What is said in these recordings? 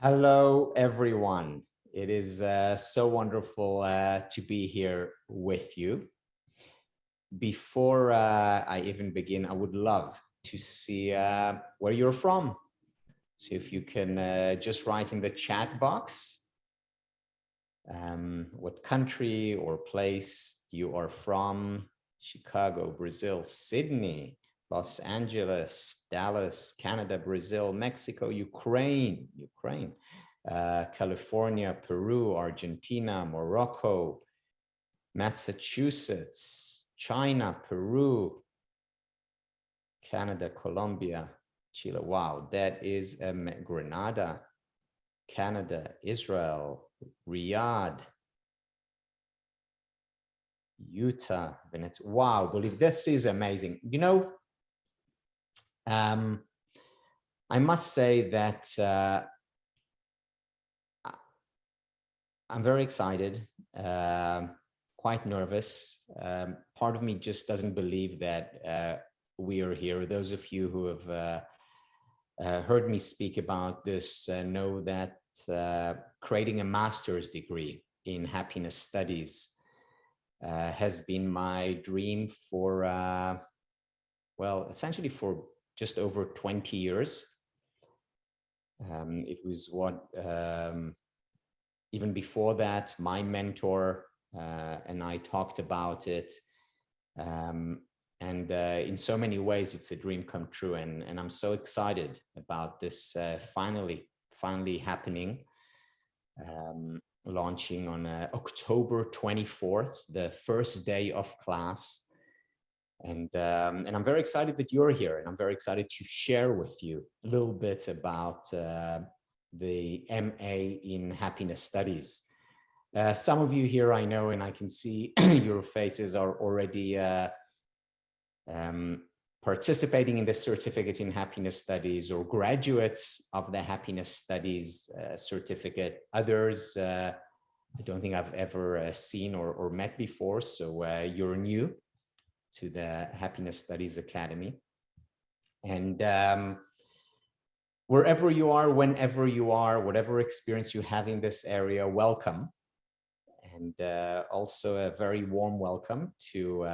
Hello, everyone. It is so wonderful to be here with you. Before I even begin, I would love to see where you're from. So if you can just write in the chat box what country or place you are from. Chicago, Brazil, Sydney, Los Angeles, Dallas, Canada, Brazil, Mexico, Ukraine, California, Peru, Argentina, Morocco, Massachusetts, China, Peru, Canada, Colombia, Chile. Wow, that is Grenada, Canada, Israel, Riyadh, Utah, Venezuela. Wow, believe this is amazing. You know, I must say that I'm very excited, quite nervous. Part of me just doesn't believe that we are here. Those of you who have heard me speak about this know that creating a master's degree in happiness studies has been my dream for, well, essentially for just over 20 years. It was what, even before that, my mentor and I talked about it. And in so many ways, it's a dream come true. And I'm so excited about this finally happening, launching on October 24th, the first day of class. And I'm very excited that you're here, and I'm very excited to share with you a little bit about the MA in Happiness Studies. Some of you here I know, and I can see your faces are already participating in the certificate in Happiness Studies or graduates of the Happiness Studies certificate. Others, I don't think I've ever seen or met before, so you're new to the Happiness Studies Academy. And wherever you are, whenever you are, whatever experience you have in this area, welcome. And also a very warm welcome to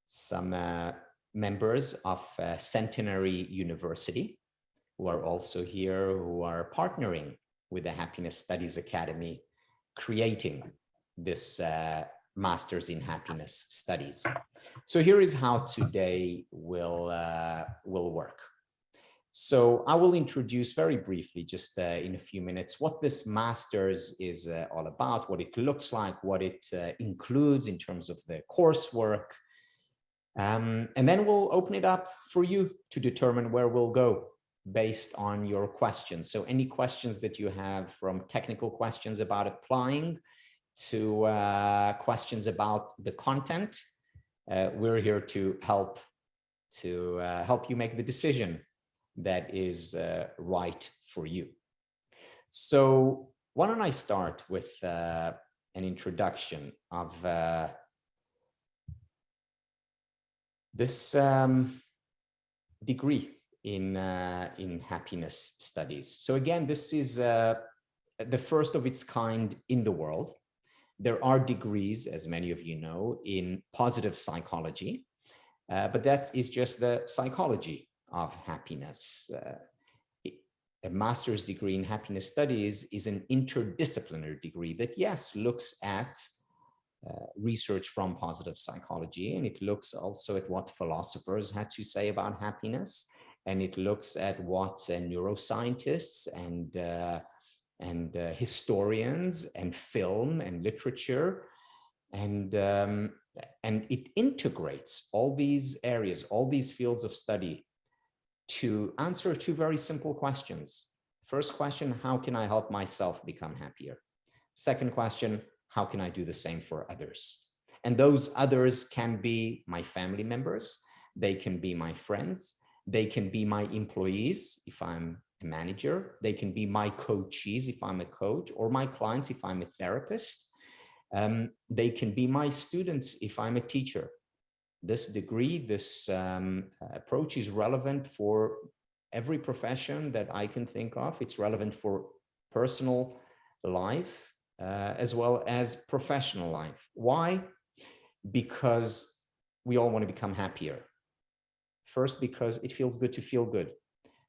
some members of Centenary University who are also here, who are partnering with the Happiness Studies Academy, creating this Masters in Happiness Studies. So here is how today will work. So I will introduce very briefly, just in a few minutes, what this master's is all about, what it looks like, what it includes in terms of the coursework. And then we'll open it up for you to determine where we'll go based on your questions. So any questions that you have, from technical questions about applying to questions about the content, we're here to help you make the decision that is right for you. So why don't I start with an introduction of this degree in happiness studies. So again, this is the first of its kind in the world. There are degrees, as many of you know, in positive psychology, but that is just the psychology of happiness. A master's degree in happiness studies is an interdisciplinary degree that, yes, looks at research from positive psychology, and it looks also at what philosophers had to say about happiness, and it looks at what neuroscientists and historians and film and literature, and it integrates all these areas, all these fields of study to answer two very simple questions. First question, how can I help myself become happier? Second question, how can I do the same for others? And those others can be my family members, they can be my friends, they can be my employees if I'm a manager, they can be my coachees if I'm a coach, or my clients if I'm a therapist. They can be my students if I'm a teacher. This degree, this approach is relevant for every profession that I can think of. It's relevant for personal life as well as professional life. Why? Because we all want to become happier. First, because it feels good to feel good.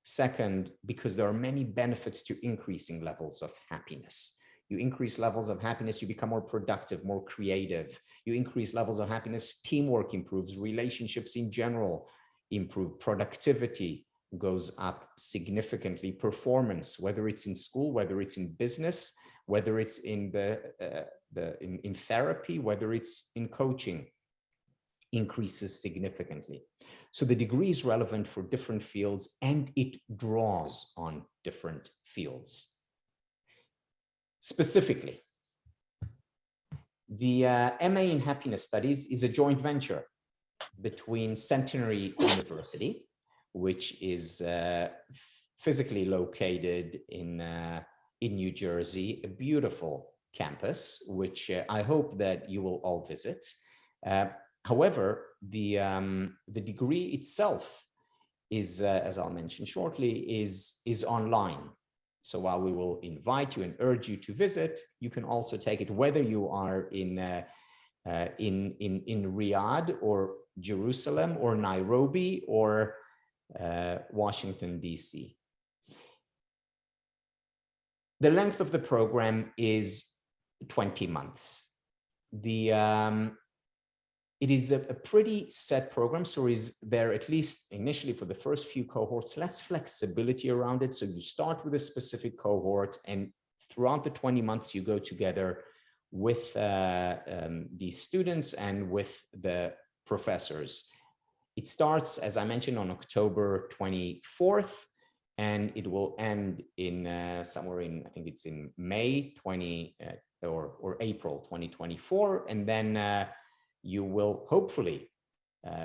Second, because there are many benefits to increasing levels of happiness. You increase levels of happiness, you become more productive, more creative. You increase levels of happiness, teamwork improves, relationships in general improve, productivity goes up significantly, performance, whether it's in school, whether it's in business, whether it's in in therapy, whether it's in coaching, increases significantly. So the degree is relevant for different fields and it draws on different fields. Specifically, the MA in Happiness Studies is a joint venture between Centenary University, which is physically located in New Jersey, a beautiful campus, which I hope that you will all visit. However, the degree itself is, as I'll mention shortly, is online. So while we will invite you and urge you to visit, you can also take it whether you are in Riyadh or Jerusalem or Nairobi or Washington, D.C. The length of the program is 20 months. It is a pretty set program, so is there, at least initially for the first few cohorts, less flexibility around it. So you start with a specific cohort and throughout the 20 months you go together with the students and with the professors. It starts, as I mentioned, on October 24th, and it will end in somewhere in, I think it's in May or April 2024, and then you will hopefully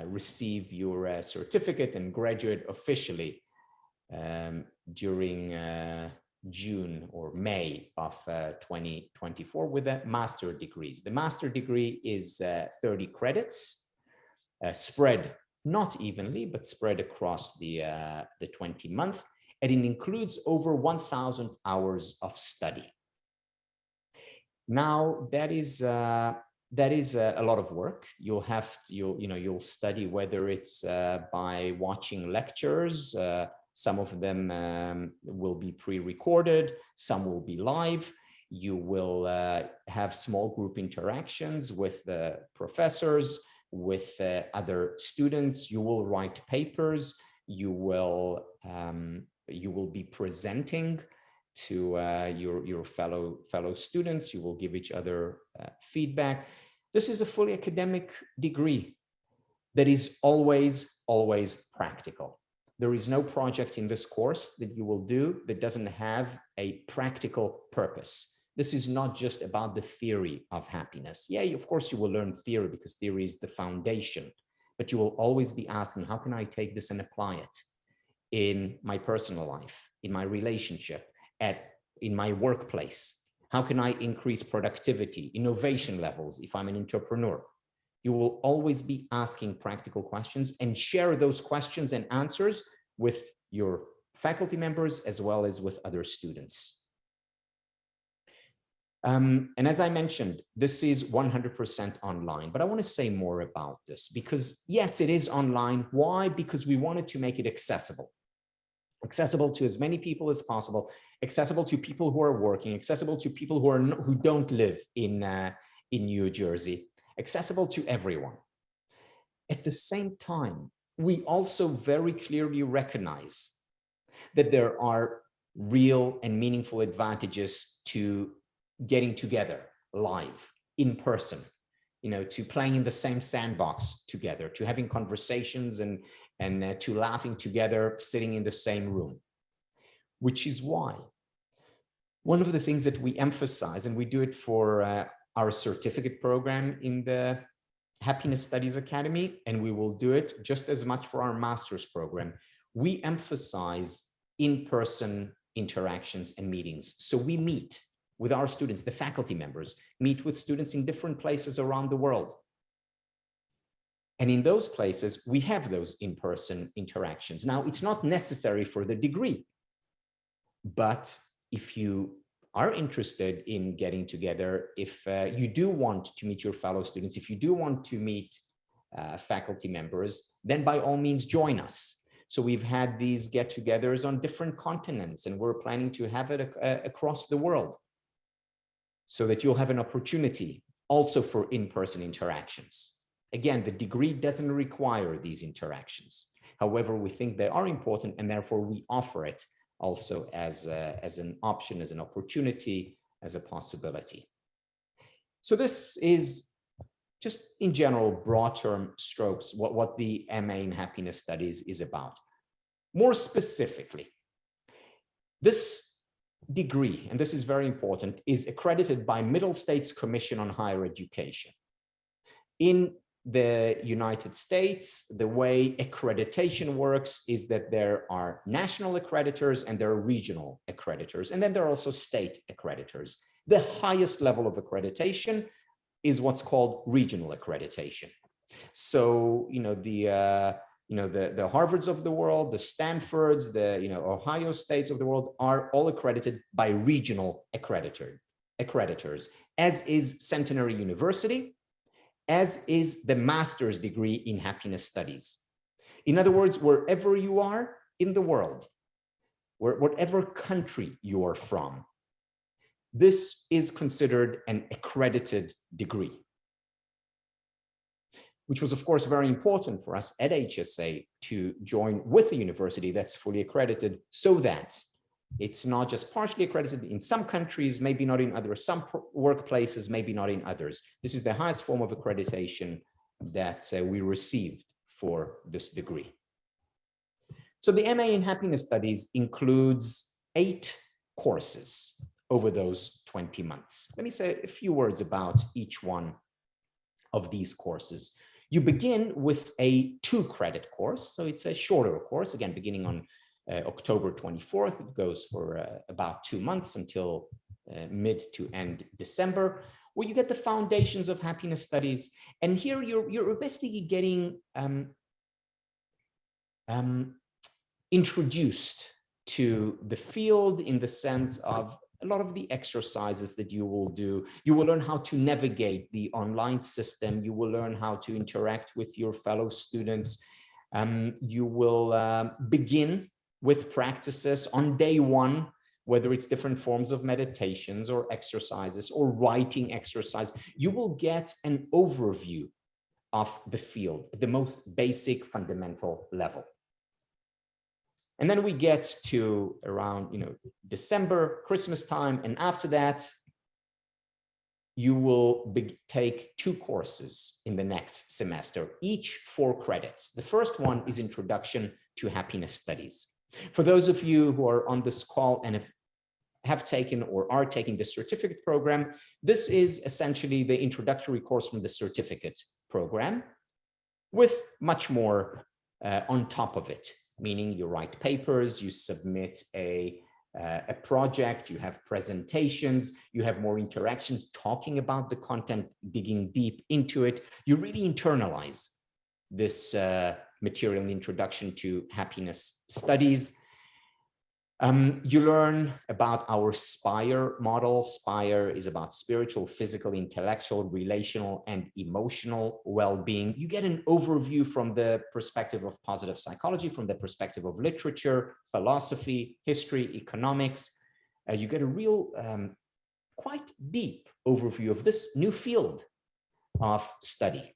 receive your certificate and graduate officially during June or May of 2024 with the master degrees. The master degree is 30 credits, spread not evenly, but spread across the 20 month, and it includes over 1,000 hours of study. Now, that is a lot of work. You'll study, whether it's by watching lectures. Some of them will be pre-recorded, some will be live. You will have small group interactions with the professors, with other students. You will write papers. You will be presenting to your fellow students. You will give each other feedback. This is a fully academic degree that is always practical. There is no project in this course that you will do that doesn't have a practical purpose. This is not just about the theory of happiness. Yeah, of course you will learn theory because theory is the foundation, but you will always be asking, how can I take this and apply it in my personal life, in my relationship, in my workplace? How can I increase productivity, innovation levels if I'm an entrepreneur? You will always be asking practical questions and share those questions and answers with your faculty members as well as with other students. And as I mentioned, this is 100% online, but I want to say more about this because yes, it is online. Why? Because we wanted to make it accessible to as many people as possible, accessible to people who are working, accessible to people who don't live in New Jersey, accessible to everyone. At the same time, we also very clearly recognize that there are real and meaningful advantages to getting together live, in person, to playing in the same sandbox together, to having conversations and to laughing together, sitting in the same room. Which is why one of the things that we emphasize, and we do it for our certificate program in the Happiness Studies Academy, and we will do it just as much for our master's program, we emphasize in-person interactions and meetings. So we meet with our students, the faculty members, meet with students in different places around the world. And in those places, we have those in-person interactions. Now, it's not necessary for the degree, but if you are interested in getting together, if you do want to meet your fellow students, if you do want to meet faculty members, then by all means join us. So we've had these get-togethers on different continents, and we're planning to have it across the world, so that you'll have an opportunity also for in-person interactions. Again, the degree doesn't require these interactions. However, we think they are important, and therefore we offer it also as an option, as an opportunity, as a possibility. So this is just in general, broad term strokes, what the MA in Happiness Studies is about. More specifically, this degree, and this is very important, is accredited by Middle States Commission on Higher Education. In the United States, the way accreditation works is that there are national accreditors and there are regional accreditors, and then there are also state accreditors. The highest level of accreditation is what's called regional accreditation. So, the Harvards of the world, the Stanfords, the Ohio States of the world are all accredited by regional accreditors, as is Centenary University, as is the master's degree in happiness studies. In other words, wherever you are in the world, whatever country you are from, this is considered an accredited degree, which was, of course, very important for us at HSA to join with a university that's fully accredited, so that it's not just partially accredited in some countries, maybe not in others, some workplaces, maybe not in others. This is the highest form of accreditation that we received for this degree. So the MA in Happiness Studies includes 8 courses over those 20 months. Let me say a few words about each one of these courses. You begin with a 2-credit course, so it's a shorter course, again, beginning on October 24th. It goes for about 2 months until mid to end December, where you get the foundations of happiness studies. And here you're basically getting introduced to the field in the sense of a lot of the exercises that you will do. You will learn how to navigate the online system. You will learn how to interact with your fellow students. You will begin with practices on day 1, whether it's different forms of meditations or exercises or writing exercise. You will get an overview of the field at the most basic fundamental level. And then we get to around December, Christmas time, and after that, you will take 2 courses in the next semester, each 4 credits. The first one is Introduction to Happiness Studies. For those of you who are on this call and have taken or are taking the certificate program, this is essentially the introductory course from the certificate program, with much more on top of it. Meaning you write papers, you submit a project, you have presentations, you have more interactions talking about the content, digging deep into it. You really internalize this material in the Introduction to Happiness Studies. You learn about our SPIRE model. SPIRE is about spiritual, physical, intellectual, relational, and emotional well-being. You get an overview from the perspective of positive psychology, from the perspective of literature, philosophy, history, economics. You get a real, quite deep overview of this new field of study.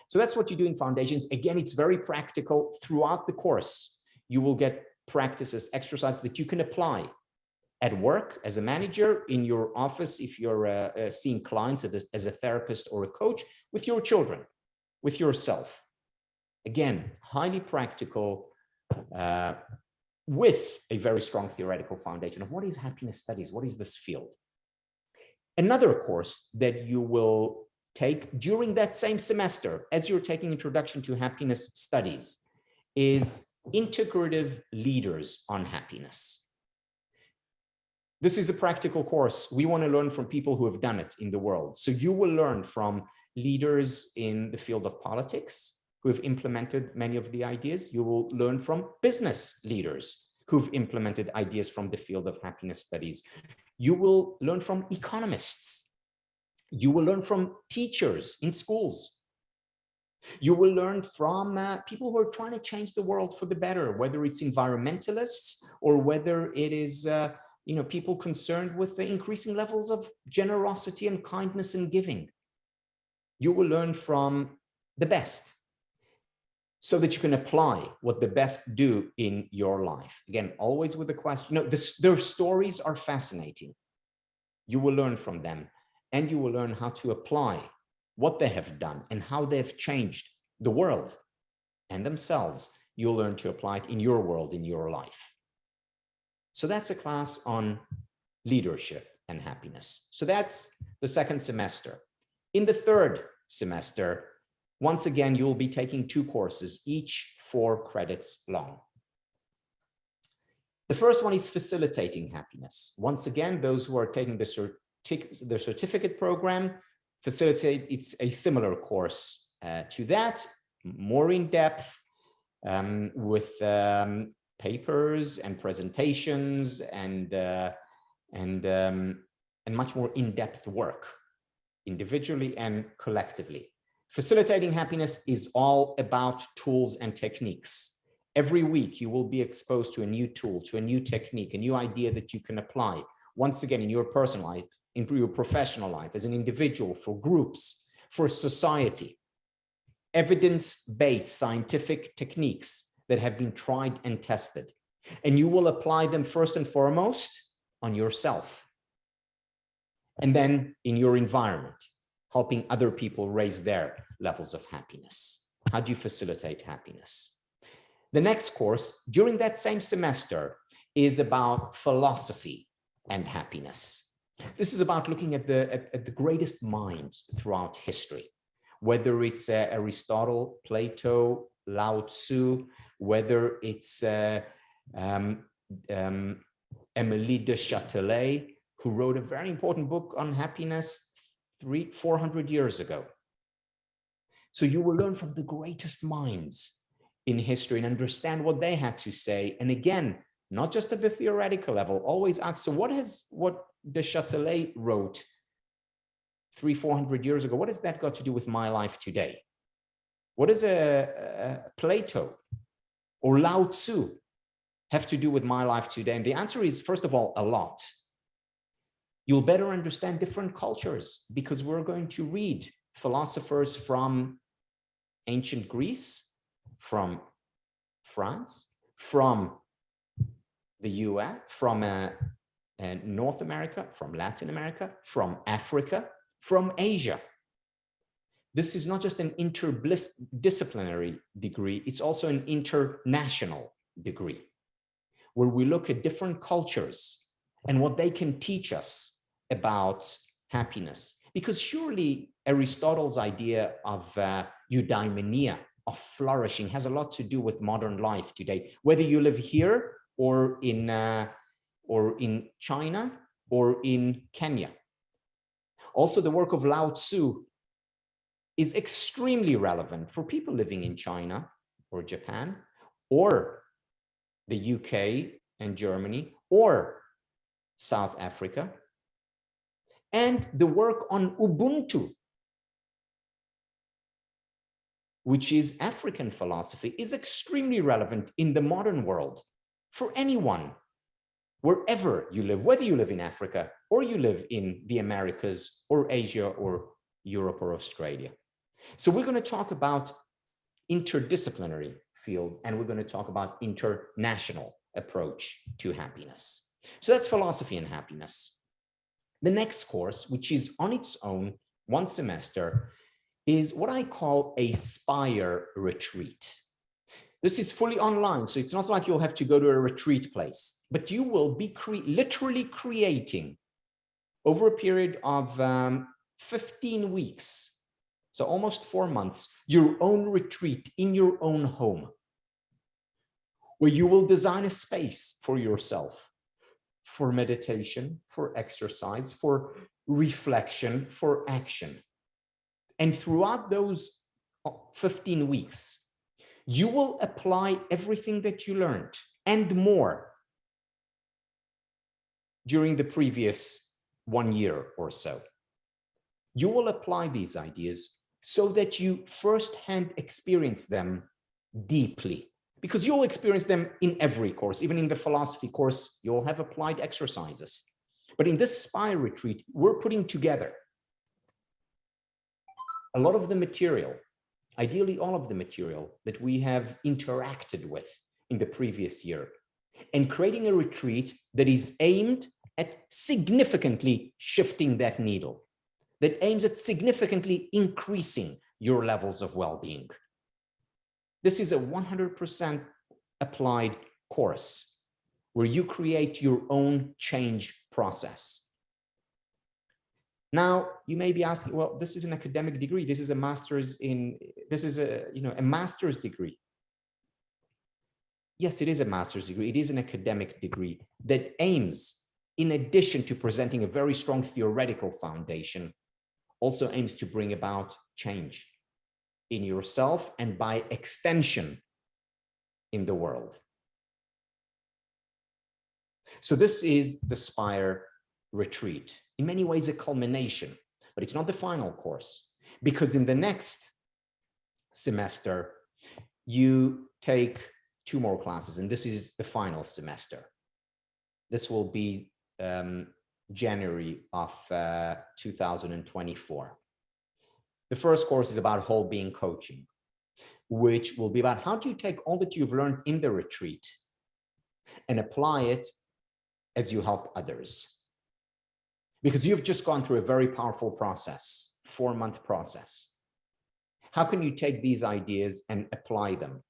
So that's what you do in Foundations. Again, it's very practical. Throughout the course, you will get practices, exercises that you can apply at work as a manager, in your office if you're seeing clients as a therapist or a coach, with your children, with yourself. Again, highly practical, with a very strong theoretical foundation of what is happiness studies, what is this field. Another course that you will take during that same semester as you're taking Introduction to Happiness Studies is Integrative Leaders on Happiness. This is a practical course. We want to learn from people who have done it in the world. So you will learn from leaders in the field of politics who have implemented many of the ideas. You will learn from business leaders who've implemented ideas from the field of happiness studies. You will learn from economists. You will learn from teachers in schools. You will learn from people who are trying to change the world for the better, whether it's environmentalists or whether it is people concerned with the increasing levels of generosity and kindness and giving. You will learn from the best so that you can apply what the best do in your life. Again, always with the question, their stories are fascinating. You will learn from them, and you will learn how to apply what they have done and how they've changed the world and themselves. You'll learn to apply it in your world, in your life. So that's a class on leadership and happiness. So that's the second semester. In the third semester, once again, you'll be taking 2 courses, each 4 credits long. The first one is facilitating happiness. Once again, those who are taking the certificate program, facilitate, it's a similar course to that, more in depth, with papers and presentations and much more in-depth work, individually and collectively. Facilitating happiness is all about tools and techniques. Every week, you will be exposed to a new tool, to a new technique, a new idea that you can apply, once again, in your personal life, in your professional life, as an individual, for groups, for society. Evidence-based scientific techniques that have been tried and tested. And you will apply them first and foremost on yourself. And then in your environment, helping other people raise their levels of happiness. How do you facilitate happiness? The next course during that same semester is about philosophy and happiness. This is about looking at the greatest minds throughout history, whether it's Aristotle, Plato, Lao Tzu, whether it's Émilie de Châtelet, who wrote a very important book on happiness 400 years ago. So you will learn from the greatest minds in history and understand what they had to say. And again, not just at the theoretical level, always ask, so what de Châtelet wrote 300-400 years ago, what has that got to do with my life today? What does Plato or Lao Tzu have to do with my life today? And the answer is, first of all, a lot. You'll better understand different cultures because we're going to read philosophers from ancient Greece, from France, from the US, from North America, from Latin America, from Africa, from Asia. This is not just an interdisciplinary degree, it's also an international degree, where we look at different cultures and what they can teach us about happiness. Because surely Aristotle's idea of eudaimonia, of flourishing, has a lot to do with modern life today, whether you live here or in China or in Kenya. Also, the work of Lao Tzu is extremely relevant for people living in China or Japan or the UK and Germany or South Africa. And the work on Ubuntu, which is African philosophy, is extremely relevant in the modern world for anyone, wherever you live, whether you live in Africa or you live in the Americas or Asia or Europe or Australia. So we're going to talk about interdisciplinary fields, and we're going to talk about international approach to happiness. So that's philosophy and happiness. The next course, which is on its own, 1 semester, is what I call a Spire retreat. This is fully online, so it's not like you'll have to go to a retreat place, but you will be literally creating over a period of 15 weeks, so almost 4 months, your own retreat in your own home, where you will design a space for yourself, for meditation, for exercise, for reflection, for action. And throughout those 15 weeks, you will apply everything that you learned and more during the previous 1 year or so. You will apply these ideas so that you firsthand experience them deeply, because you'll experience them in every course. Even in the philosophy course, you'll have applied exercises. But in this SPIRE retreat, we're putting together a lot of the material, ideally all of the material that we have interacted with in the previous year, and creating a retreat that is aimed at significantly shifting that needle, that aims at significantly increasing your levels of well-being. This is a 100% applied course where you create your own change process. Now, you may be asking, well, this is an academic degree. This is a master's in, this is a master's degree. Yes, it is a master's degree. It is an academic degree that aims, in addition to presenting a very strong theoretical foundation, also aims to bring about change in yourself and by extension in the world. So this is the SPIRE retreat. In many ways, a culmination, but it's not the final course, because in the next semester, you take 2 more classes, and this is the final semester. This will be January of 2024. The first course is about whole being coaching, which will be about how do you take all that you've learned in the retreat and apply it as you help others. Because you've just gone through a very powerful process, 4-month process. How can you take these ideas and apply them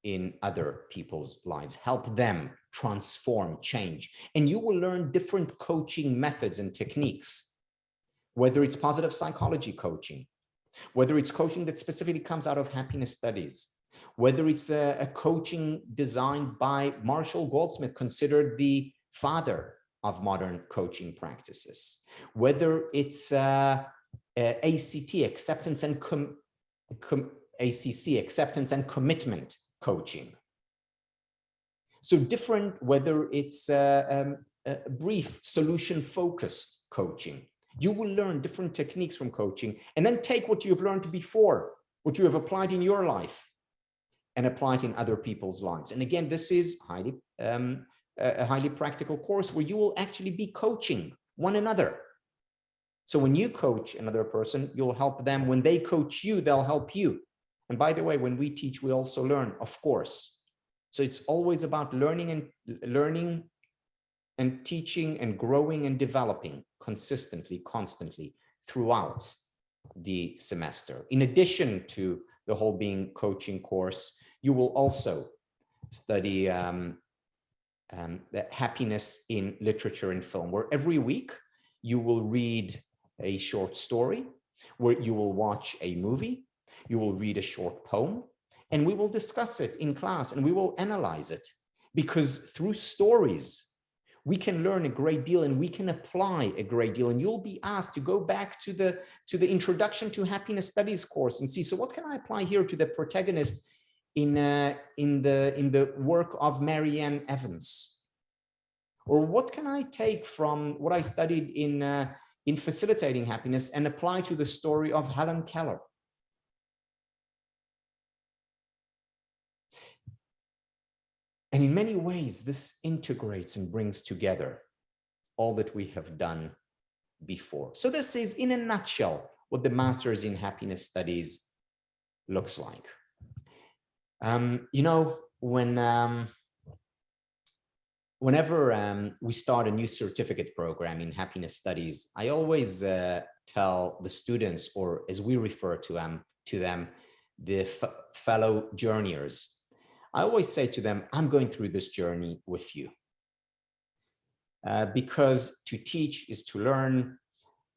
in other people's lives, help them transform, change? And you will learn different coaching methods and techniques, whether it's positive psychology coaching, whether it's coaching that specifically comes out of happiness studies, whether it's a coaching designed by Marshall Goldsmith, considered the father of modern coaching practices, whether it's ACT, acceptance and ACC, acceptance and commitment coaching. So different, whether it's brief solution-focused coaching. You will learn different techniques from coaching and then take what you've learned before, what you have applied in your life, and apply it in other people's lives. And again, this is a highly practical course where you will actually be coaching one another. So when you coach another person, you'll help them. When they coach you, they'll help you. And by the way, when we teach, we also learn, of course. So it's always about learning and teaching and growing and developing consistently, constantly throughout the semester. In addition to the whole being coaching course, you will also study the happiness in literature and film, where every week you will read a short story, where you will watch a movie, you will read a short poem, and we will discuss it in class and we will analyze it. Because through stories, we can learn a great deal and we can apply a great deal. And you'll be asked to go back to the Introduction to Happiness Studies course and see, so what can I apply here to the protagonist in the work of Marianne Evans? Or what can I take from what I studied in facilitating happiness and apply to the story of Helen Keller? And in many ways, this integrates and brings together all that we have done before. So this is, in a nutshell, what the Masters in Happiness Studies looks like. You know, whenever we start a new certificate program in happiness studies, I always tell the students, or as we refer to them, the fellow journeyers, I always say to them, I'm going through this journey with you. Because to teach is to learn.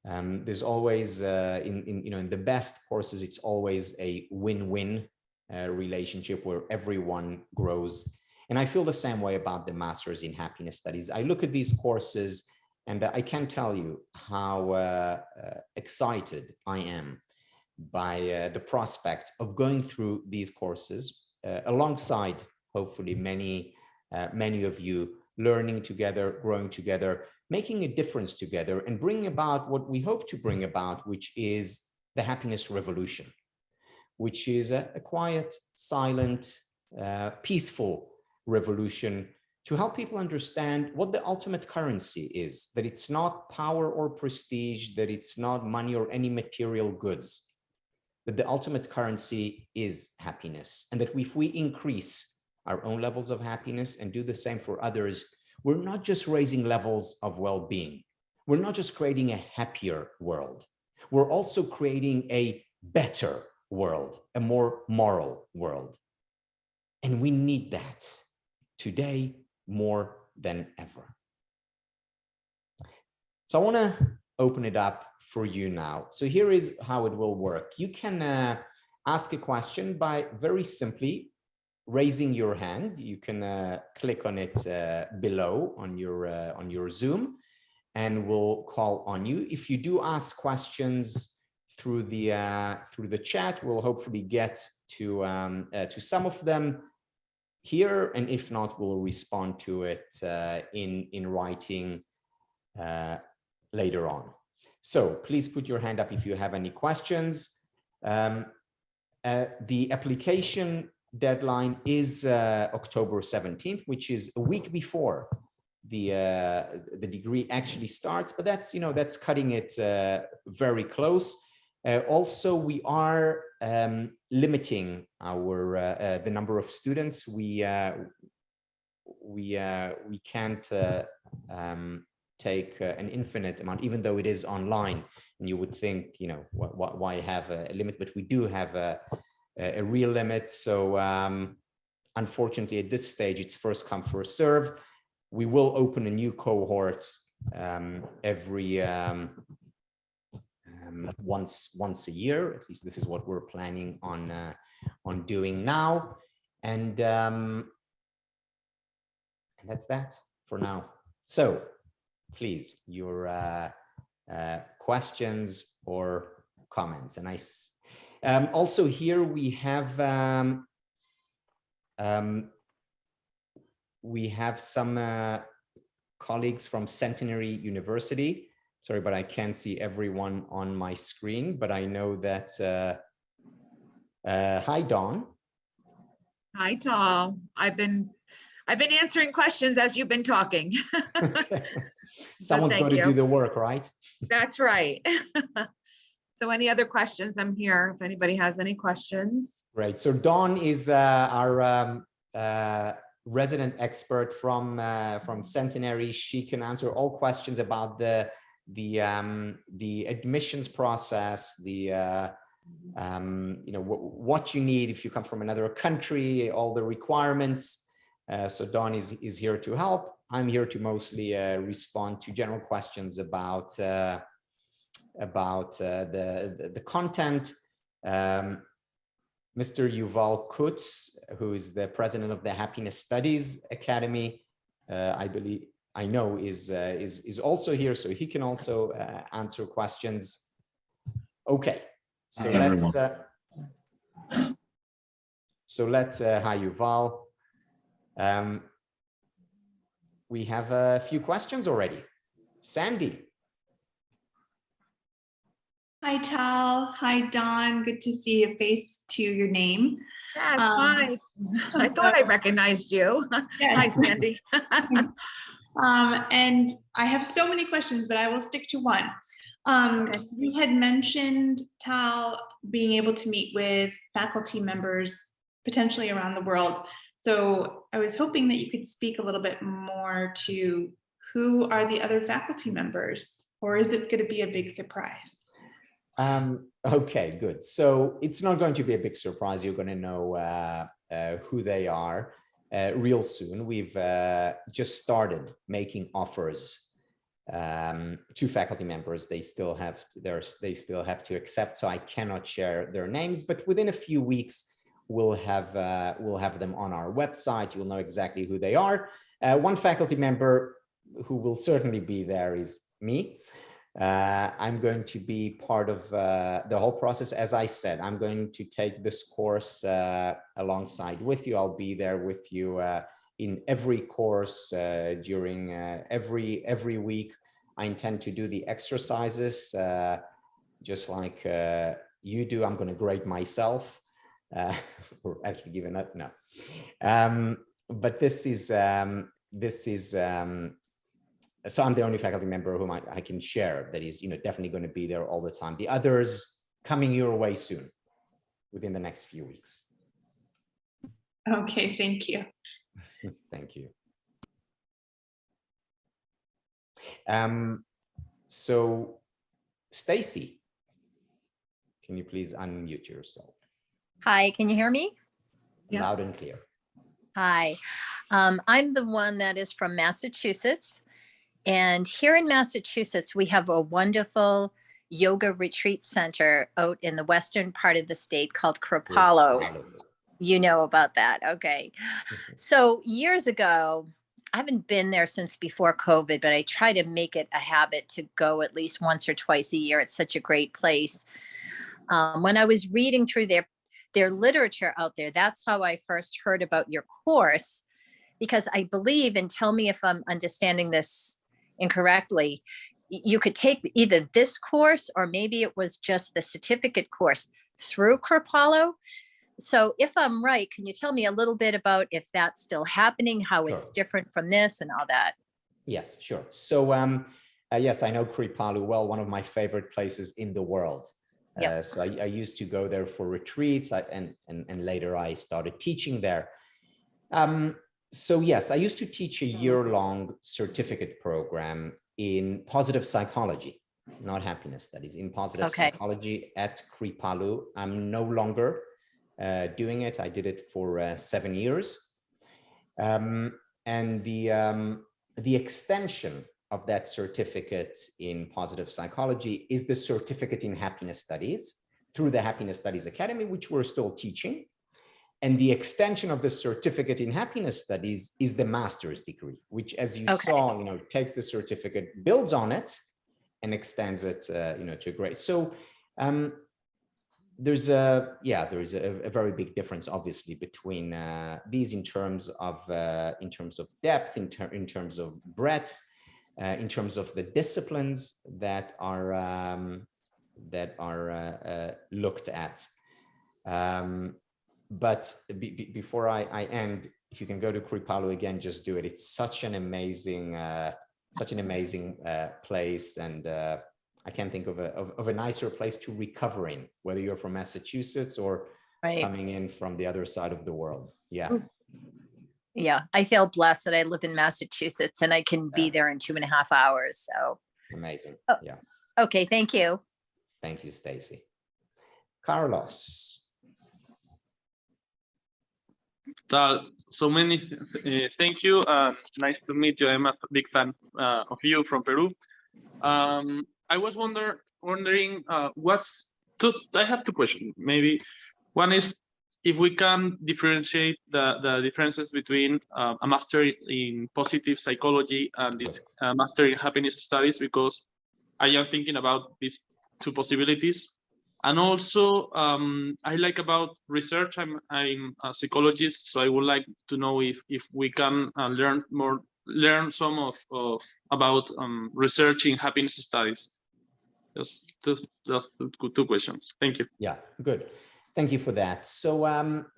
There's always, in the best courses, it's always a win-win relationship where everyone grows. And I feel the same way about the Masters in Happiness Studies. I look at these courses and I can't tell you how excited I am by the prospect of going through these courses alongside, hopefully, many of you, learning together, growing together, making a difference together and bringing about what we hope to bring about, which is the happiness revolution, which is a quiet, silent, peaceful revolution to help people understand what the ultimate currency is, that it's not power or prestige, that it's not money or any material goods, that the ultimate currency is happiness. And that if we increase our own levels of happiness and do the same for others, we're not just raising levels of well-being. We're not just creating a happier world. We're also creating a better world, a more moral world. And we need that today more than ever. So I want to open it up for you now. So here is how it will work. You can ask a question by very simply raising your hand. You can click on it below on your Zoom, and we'll call on you. If you do ask questions through the chat, we'll hopefully get to some of them here, and if not, we'll respond to it in writing later on. So please put your hand up if you have any questions. The application deadline is October 17th, which is a week before the degree actually starts, but that's, that's cutting it very close. Also, we are limiting our the number of students. We can't take an infinite amount, even though it is online. And you would think, why have a limit? But we do have a real limit. So unfortunately, at this stage, it's first come, first serve. We will open a new cohort every once a year. At least this is what we're planning on doing now. And that's that for now. So please, your questions or comments. And also here we have some colleagues from Centenary University. Sorry, but I can't see everyone on my screen, but I know that, hi, Dawn. Hi, Tal. I've been answering questions as you've been talking. Okay. Someone's going to do the work, right? That's right. So any other questions, I'm here if anybody has any questions. Right. So Dawn is our resident expert from Centenary. She can answer all questions about the admissions process, what you need if you come from another country, all the requirements. So Dawn is here to help. I'm here to mostly respond to general questions about the content. Mr. Yuval Kutz, who is the president of the Happiness Studies Academy, I know is also here, so he can also answer questions. Okay, so let's hi Yuval. We have a few questions already. Sandy. Hi, Tal. Hi, Dawn. Good to see a face to your name. Yes, hi. I thought I recognized you. Yes. Hi, Sandy. And I have so many questions, but I will stick to one. Okay. You had mentioned, Tal, being able to meet with faculty members potentially around the world. So I was hoping that you could speak a little bit more to who are the other faculty members, or is it going to be a big surprise? Okay, good. So it's not going to be a big surprise. You're going to know who they are real soon. We've just started making offers to faculty members. They still have to accept, so I cannot share their names. But within a few weeks, we'll have them on our website. You'll know exactly who they are. One faculty member who will certainly be there is me. I'm going to be part of the whole process. As I said, I'm going to take this course alongside with you. I'll be there with you in every course during every week. I intend to do the exercises just like you do. I'm going to grade myself, or actually give it up. No, but this is so I'm the only faculty member whom I can share that is, definitely going to be there all the time. The others coming your way soon, within the next few weeks. Okay, thank you. Thank you. So, Stacy, can you please unmute yourself? Hi, can you hear me? Yeah. Loud and clear. Hi, I'm the one that is from Massachusetts. And here in Massachusetts, we have a wonderful yoga retreat center out in the western part of the state called Kripalu. You know about that. Okay. So years ago, I haven't been there since before COVID, but I try to make it a habit to go at least once or twice a year. It's such a great place. When I was reading through their literature out there, that's how I first heard about your course, because I believe, and tell me if I'm understanding this incorrectly, you could take either this course or maybe it was just the certificate course through Kripalu. So if I'm right, can you tell me a little bit about if that's still happening, how Sure. it's different from this and all that? Yes, sure. So yes, I know Kripalu well, one of my favorite places in the world. Yep. So I used to go there for retreats, and later I started teaching there. So yes, I used to teach a year-long certificate program in positive psychology, not happiness studies, in positive psychology at Kripalu. I'm no longer doing it. I did it for 7 years. And the extension of that certificate in positive psychology is the certificate in happiness studies through the Happiness Studies Academy, which we're still teaching. And the extension of the certificate in happiness studies is the master's degree, which, as you saw, takes the certificate, builds on it, and extends it, to a grade. So there's a very big difference, obviously, between these in terms of depth, in terms of breadth, in terms of the disciplines that are looked at. But before I end, if you can go to Kripalu again, just do it. It's such an amazing place, and I can't think of a nicer place to recover in, whether you're from Massachusetts or coming in from the other side of the world. Yeah. Yeah, I feel blessed that I live in Massachusetts and I can be there in 2.5 hours. So amazing. Yeah. Okay, thank you. Thank you, Stacy. Carlos. Thank you. Nice to meet you. I'm a big fan of you from Peru. I was wondering I have two questions. Maybe one is if we can differentiate the differences between a master in positive psychology and this master in happiness studies, because I am thinking about these two possibilities. And also, I like about research. I'm a psychologist, so I would like to know if we can learn some of about research in happiness studies. Just two questions. Thank you. Yeah, good. Thank you for that. So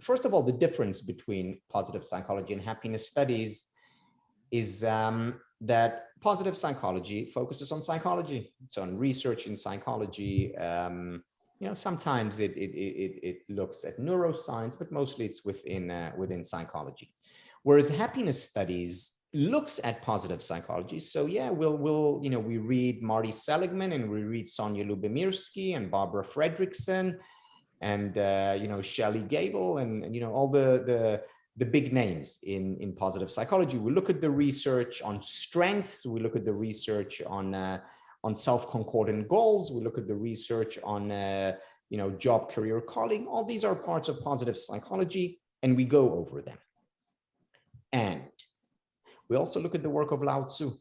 first of all, the difference between positive psychology and happiness studies is that positive psychology focuses on psychology. It's on research in psychology. Sometimes it looks at neuroscience, but mostly it's within psychology. Whereas happiness studies looks at positive psychology. So yeah, we read Marty Seligman, and we read Sonia Lubomírsky and Barbara Fredrickson, and Shelley Gable, and all the big names in positive psychology. We look at the research on strengths. We look at the research on self-concordant goals. We look at the research on job, career, calling. All these are parts of positive psychology, and we go over them. And we also look at the work of Lao Tzu.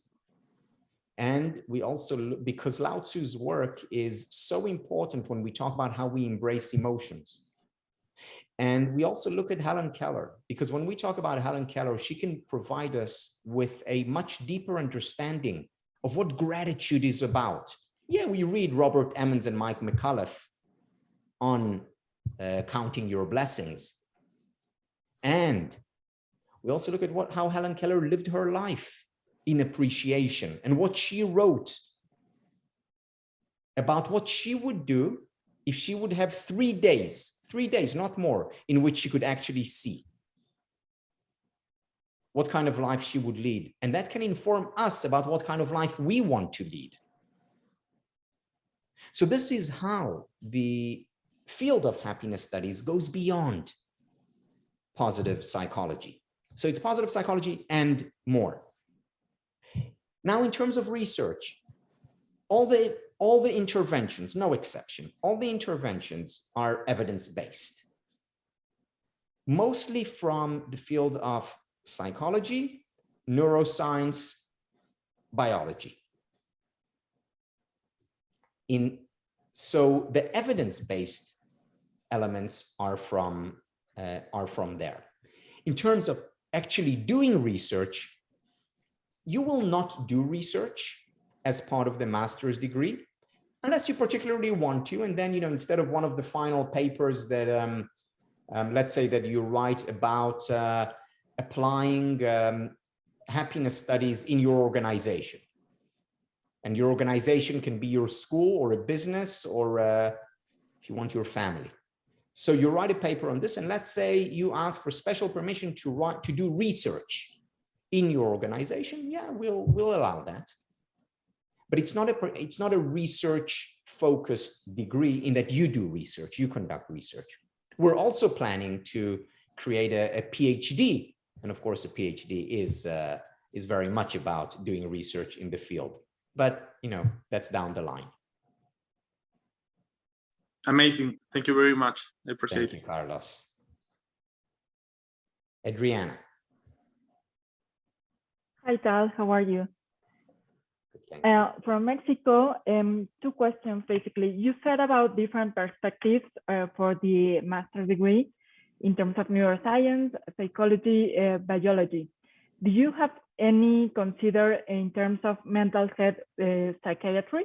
And we also look, because Lao Tzu's work is so important when we talk about how we embrace emotions. And we also look at Helen Keller, because when we talk about Helen Keller, she can provide us with a much deeper understanding of what gratitude is about. Yeah, we read Robert Emmons and Mike McAuliffe on counting your blessings. And we also look at how Helen Keller lived her life in appreciation and what she wrote about what she would do if she would have 3 days, not more, in which she could actually see what kind of life she would lead. And that can inform us about what kind of life we want to lead. So this is how the field of happiness studies goes beyond positive psychology. So it's positive psychology and more. Now, in terms of research, all the interventions, no exception, all the interventions are evidence-based, mostly from the field of psychology, neuroscience, biology. So the evidence-based elements are from there. In terms of actually doing research, you will not do research as part of the master's degree, unless you particularly want to. And then, instead of one of the final papers that, let's say that you write about applying happiness studies in your organization. And your organization can be your school or a business, or if you want, your family. So you write a paper on this, and let's say you ask for special permission to do research in your organization. Yeah, we'll allow that. But it's not a research-focused degree in that you do research, you conduct research. We're also planning to create a PhD, and of course, a PhD is very much about doing research in the field. But that's down the line. Amazing. Thank you very much. I appreciate it. Thank you, Carlos. Adriana. Hi, Tal. How are you? From Mexico, 2 questions, basically. You said about different perspectives for the master's degree in terms of neuroscience, psychology, biology. Do you have any consider in terms of mental health psychiatry?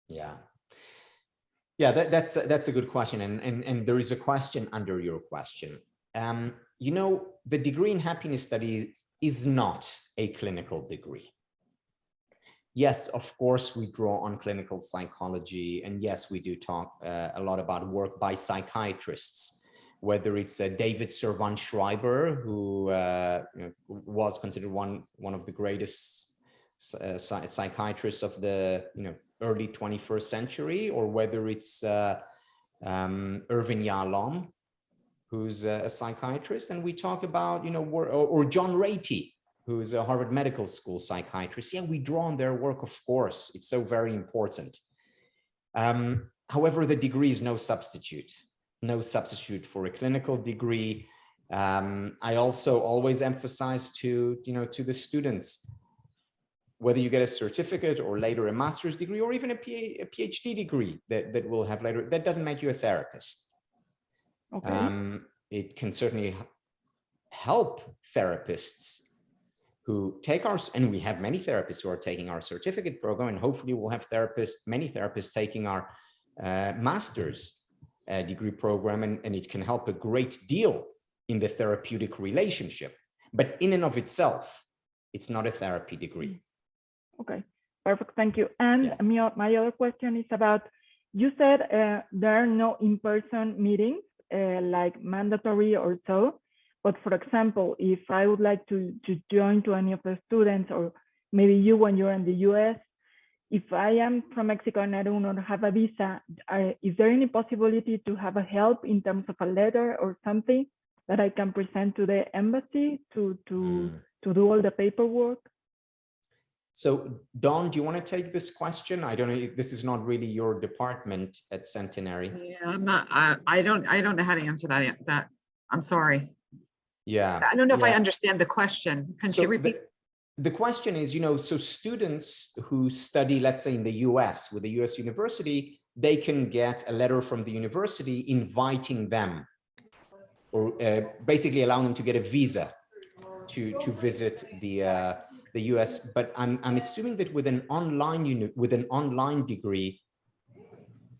Yeah, that's a good question, and there is a question under your question. The degree in happiness studies is not a clinical degree. Yes, of course, we draw on clinical psychology, and yes, we do talk a lot about work by psychiatrists, whether it's David Servan-Schreiber, who was considered one of the greatest psychiatrists of the early 21st century, or whether it's Irvin Yalom, who's a psychiatrist, and we talk about, or John Ratey, who's a Harvard Medical School psychiatrist. Yeah, we draw on their work, of course. It's so very important. However, the degree is no substitute for a clinical degree. I also always emphasize to the students, whether you get a certificate or later a master's degree or even a PhD degree that we'll have later, that doesn't make you a therapist. Okay. It can certainly help therapists who take and we have many therapists who are taking our certificate program, and hopefully we'll have many therapists taking our master's degree program, and it can help a great deal in the therapeutic relationship. But in and of itself, it's not a therapy degree. Okay, perfect, thank you. And yeah. My other question is about, you said there are no in-person meetings, like mandatory or so, but for example, if I would like to join to any of the students, or maybe you when you're in the US, if I am from Mexico and I do not have a visa, is there any possibility to have a help in terms of a letter or something that I can present to the embassy to do all the paperwork? So Dawn, do you want to take this question? I don't know, this is not really your department at Centenary. Yeah, I'm not, I don't know how to answer that. I'm sorry. Yeah. I don't know if I understand the question. Can you repeat? The question is, so students who study, let's say in the US with a US university, they can get a letter from the university inviting them, or basically allowing them to get a visa to visit the US. But I'm assuming that with an online degree,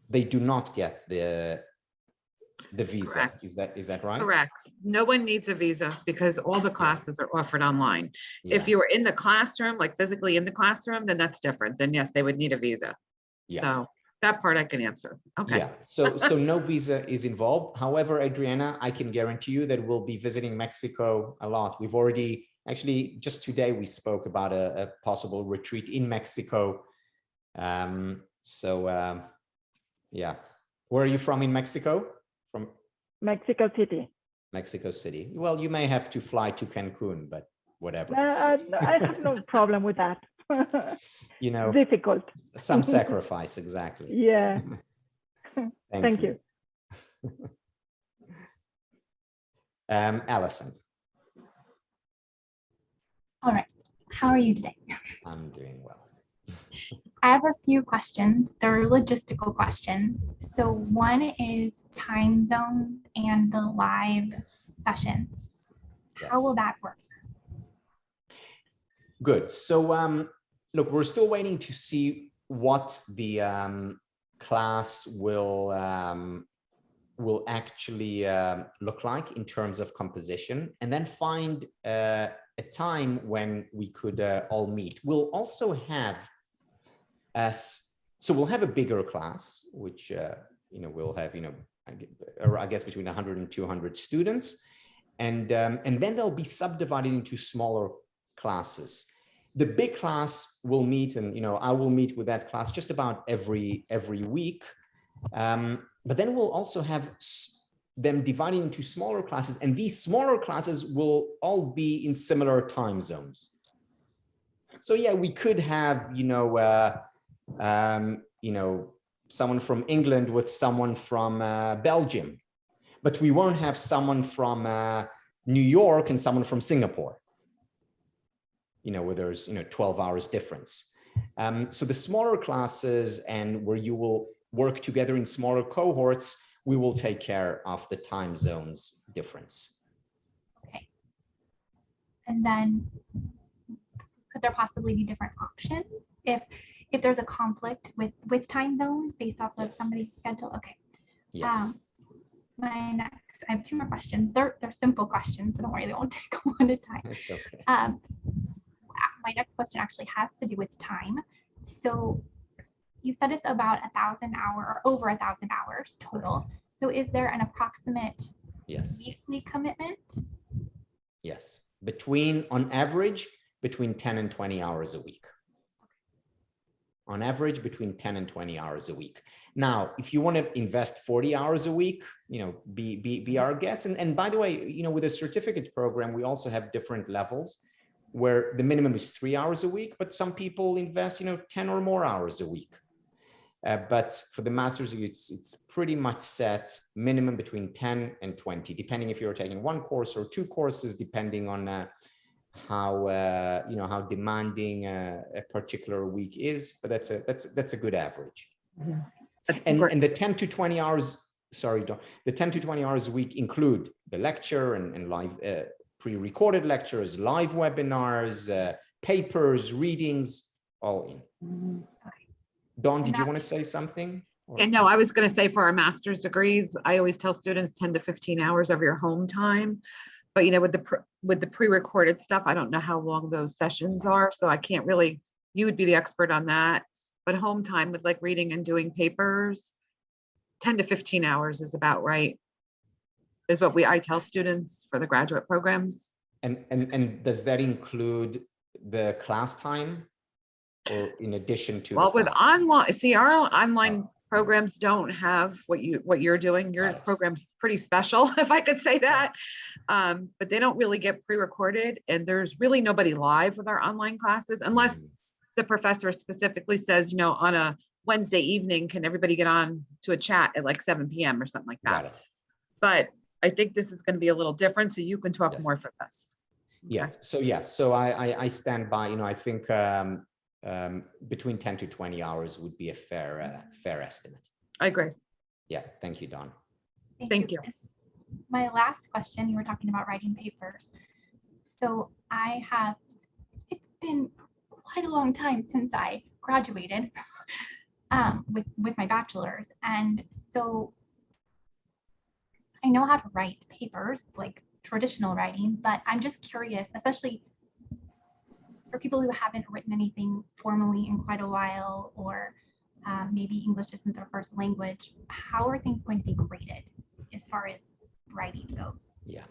they do not get the visa. Correct. Is that right? Correct. No one needs a visa because all the classes are offered online. Yeah. If you were in the classroom, like physically in the classroom, then that's different. Then yes, they would need a visa. Yeah. So that part I can answer. Okay. Yeah. So no visa is involved. However, Adriana, I can guarantee you that we'll be visiting Mexico a lot. We've already, actually, just today we spoke about a possible retreat in Mexico. Yeah. Where are you from in Mexico? From Mexico City. Mexico City. Well, you may have to fly to Cancun, but whatever. I have no problem with that. You know, difficult. Some sacrifice, exactly. Yeah. Thank you. Allison. All right. How are you today? I'm doing well. I have a few questions. They're logistical questions. So one is time zones and the live sessions. How will that work? Good. So look, we're still waiting to see what the class will actually look like in terms of composition, and then find a time when we could all meet. We'll also have so we'll have a bigger class, which we'll have I guess between 100 and 200 students, and then they'll be subdivided into smaller classes. The big class will meet, and I will meet with that class just about every week. But then we'll also have them divided into smaller classes, and these smaller classes will all be in similar time zones. So yeah, we could have someone from England with someone from Belgium, but we won't have someone from New York and someone from Singapore, where there's 12 hours difference. So the smaller classes, and where you will work together in smaller cohorts, we will take care of the time zones difference. Okay. And then could there possibly be different options if there's a conflict with time zones based off of somebody's schedule? Okay. Yes. I have two more questions. They're simple questions, so don't worry, they won't take one at a time. That's okay. My next question actually has to do with time. So you said it's about 1,000 hours, or over 1,000 hours total. So is there an approximate weekly commitment? Yes. On average, between 10 and 20 hours a week. On average, between 10 and 20 hours a week. Now, if you want to invest 40 hours a week, be our guest. And by the way, with a certificate program, we also have different levels where the minimum is 3 hours a week, but some people invest, 10 or more hours a week. But for the master's, it's pretty much set minimum between 10 and 20, depending if you're taking one course or two courses, depending on how demanding a particular week is. But that's a good average. Mm-hmm. And the 10 to 20 hours, the 10 to 20 hours a week include the lecture and live pre-recorded lectures, live webinars, papers, readings, all in. Okay. Dawn, did you want to say something? Yeah, no, I was going to say for our master's degrees, I always tell students 10 to 15 hours of your home time. But with the pre-recorded stuff, I don't know how long those sessions are, so I can't really. You would be the expert on that. But home time with like reading and doing papers, 10 to 15 hours is about right. Is what I tell students for the graduate programs. And does that include the class time, or in addition to? Well, with online, see, our online programs don't have what you're doing. Your program's pretty special, if I could say that. But they don't really get pre-recorded, and there's really nobody live with our online classes unless the professor specifically says, on a Wednesday evening, can everybody get on to a chat at like 7 p.m. or something like that. But I think this is going to be a little different, so you can talk more for this. Yes. So I stand by. I think between 10 to 20 hours would be a fair estimate. I agree. Yeah, thank you, Dawn. Thank you. My last question, you were talking about writing papers. So it's been quite a long time since I graduated with my bachelor's. And so I know how to write papers, like traditional writing, but I'm just curious, especially for people who haven't written anything formally in quite a while, or maybe English isn't their first language, how are things going to be graded as far as writing goes? Yeah.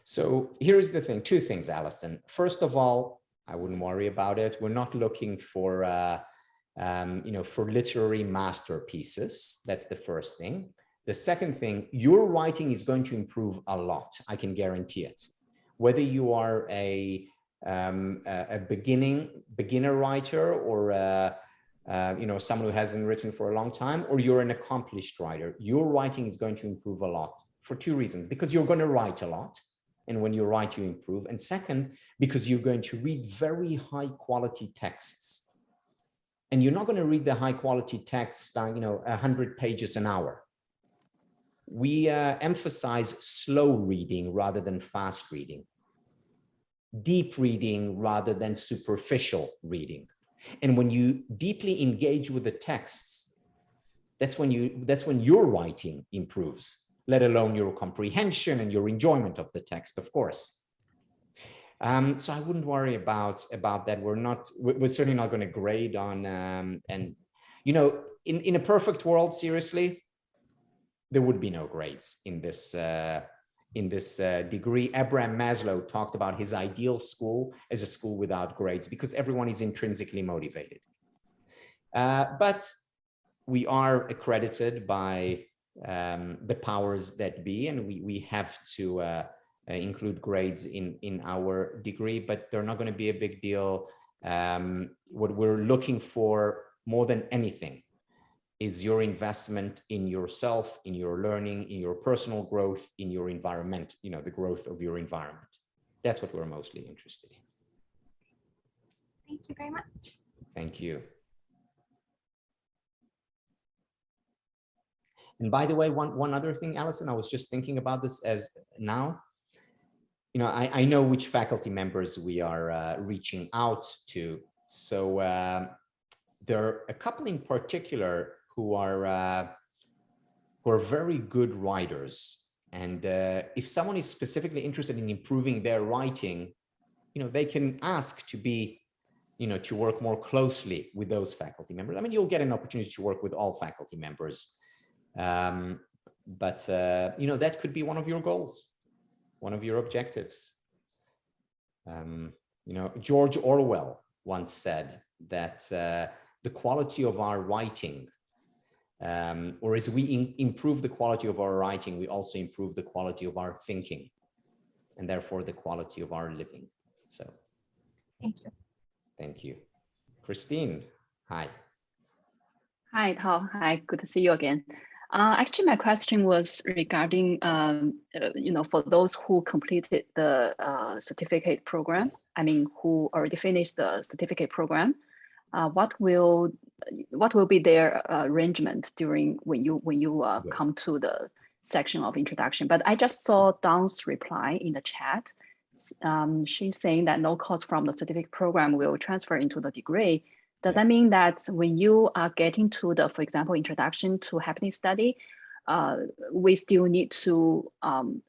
So here's the thing, two things, Allison. First of all, I wouldn't worry about it. We're not looking for, for literary masterpieces. That's the first thing. The second thing, your writing is going to improve a lot. I can guarantee it. Whether you are a beginner writer, or someone who hasn't written for a long time, or you're an accomplished writer, your writing is going to improve a lot for two reasons. Because you're going to write a lot, and when you write, you improve. And second, because you're going to read very high quality texts. And you're not going to read the high quality texts, 100 pages an hour. We emphasize slow reading rather than fast reading, deep reading rather than superficial reading. And when you deeply engage with the texts, that's when your writing improves, let alone your comprehension and your enjoyment of the text, of course. So I wouldn't worry about that. We're certainly not going to grade on, in a perfect world, seriously, there would be no grades in this degree. Abraham Maslow talked about his ideal school as a school without grades, because everyone is intrinsically motivated. But we are accredited by the powers that be, and we have to include grades in our degree, but they're not going to be a big deal. What we're looking for more than anything is your investment in yourself, in your learning, in your personal growth, in your environment, the growth of your environment. That's what we're mostly interested in. Thank you very much. Thank you. And by the way, one other thing, Allison, I was just thinking about this as now. I know which faculty members we are reaching out to. So there are a couple in particular who are very good writers. And if someone is specifically interested in improving their writing, they can ask to be, to work more closely with those faculty members. I mean, you'll get an opportunity to work with all faculty members. But that could be one of your goals, one of your objectives. George Orwell once said that the quality of our writing, or as we improve the quality of our writing, we also improve the quality of our thinking, and therefore the quality of our living. So thank you. Thank you. Christine, hi. Hi, Tal. Hi, good to see you again. Actually, my question was regarding, for those who completed the certificate program, who already finished the certificate program, what will be their arrangement during when you come to the section of introduction? But I just saw Dawn's reply in the chat. She's saying that no cost from the certificate program will transfer into the degree. Does that mean that when you are getting to the, for example, introduction to happiness study, we still need to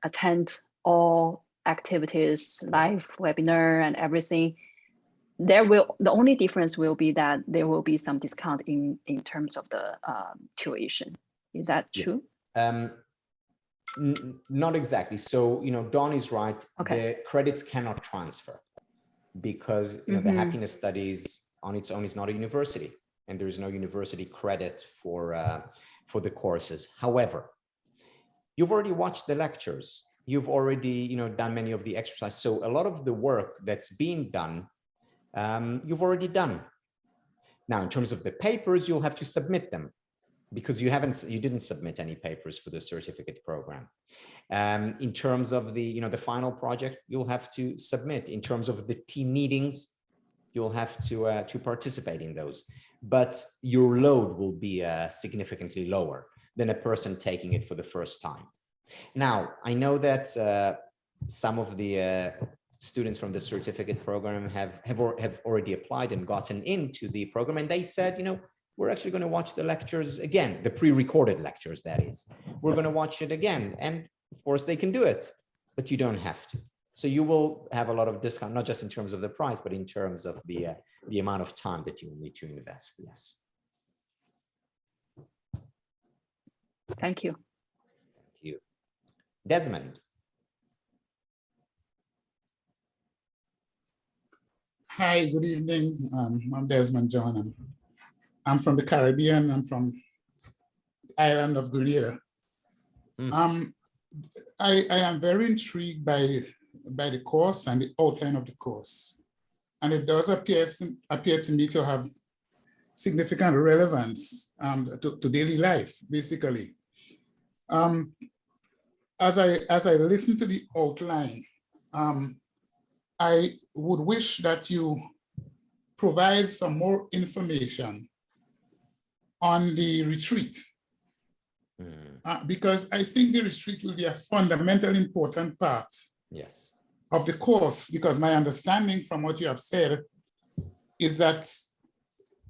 attend all activities, live webinar and everything? The only difference will be that there will be some discount in terms of the tuition. Is that true? Not exactly. So, Dawn is right. Okay. The credits cannot transfer because the happiness studies on its own is not a university, and there is no university credit for the courses. However, you've already watched the lectures. You've already done many of the exercises. So a lot of the work that's being done, you've already done. Now, in terms of the papers, you'll have to submit them because you didn't submit any papers for the certificate program. In terms of the the final project, you'll have to submit. In terms of the team meetings, you'll have to participate in those, but your load will be significantly lower. than a person taking it for the first time. Now, I know that some of the students from the certificate program have already applied and gotten into the program, and they said, you know, we're actually going to watch the lectures again, the pre-recorded lectures, that is. We're going to watch it again. And of course they can do it, but you don't have to. So you will have a lot of discount, not just in terms of the price, but in terms of the amount of time that you will need to invest. Yes. Thank you. Thank you. Desmond. Hi, good evening. I'm Desmond John. I'm from the Caribbean. I'm from the island of Grenada. I am very intrigued by the course and the outline of the course. And it does appear to me to have significant relevance to daily life, basically. As I listen to the outline, I would wish that you provide some more information on the retreat, because I think the retreat will be a fundamental important part of the course, because my understanding from what you have said is that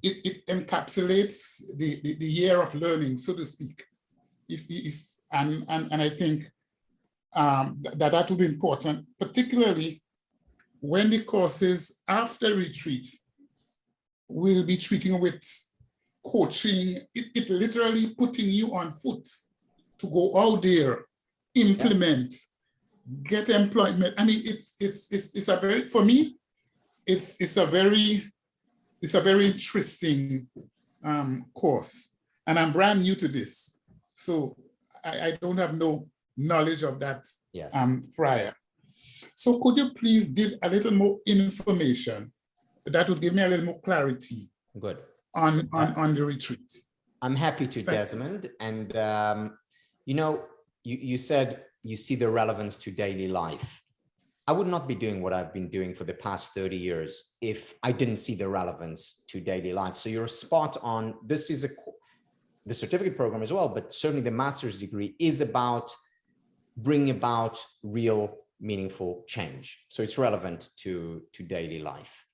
it encapsulates the year of learning, so to speak. And I think that would be important, particularly when the courses after retreat will be treating with coaching, it literally putting you on foot to go out there, implement, get employment. I mean, it's a very, for me, it's a very interesting course, and I'm brand new to this, so I don't have no knowledge of that prior. So could you please give a little more information that would give me a little more clarity? Good. On the retreat. I'm happy to, Desmond. And you know, you said you see the relevance to daily life. I would not be doing what I've been doing for the past 30 years if I didn't see the relevance to daily life. So you're spot on. This is the certificate program as well, but certainly the master's degree is about bringing about real meaningful change. So it's relevant to daily life.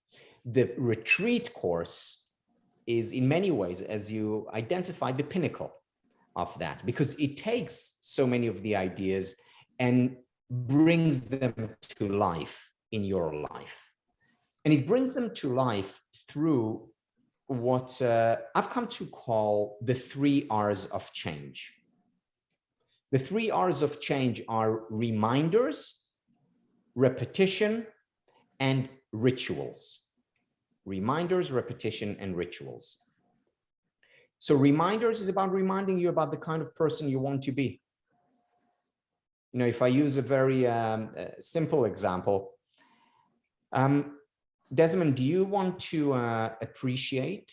The retreat course is in many ways, as you identified, the pinnacle of that, because it takes so many of the ideas and brings them to life in your life. And it brings them to life through what I've come to call the 3 R's of change. The 3 R's of change are reminders, repetition, and rituals. Reminders, repetition, and rituals. So reminders is about reminding you about the kind of person you want to be. You know, if I use a very simple example, Desmond, do you want to appreciate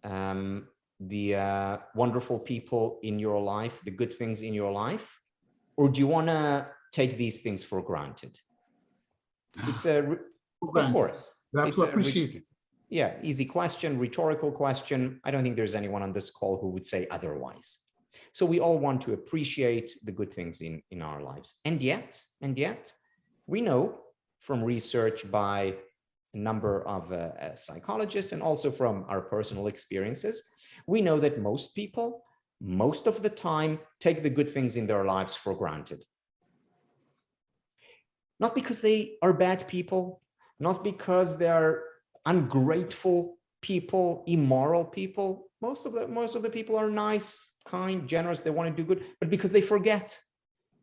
the wonderful people in your life, the good things in your life, or do you want to take these things for granted? It's of course. That's appreciated. Yeah, easy question, rhetorical question. I don't think there's anyone on this call who would say otherwise. So we all want to appreciate the good things in our lives. And yet, we know from research by a number of psychologists and also from our personal experiences, we know that most people, most of the time, take the good things in their lives for granted. Not because they are bad people, not because they are ungrateful people, immoral people. Most of the people are nice, kind, generous, they want to do good, but because they forget,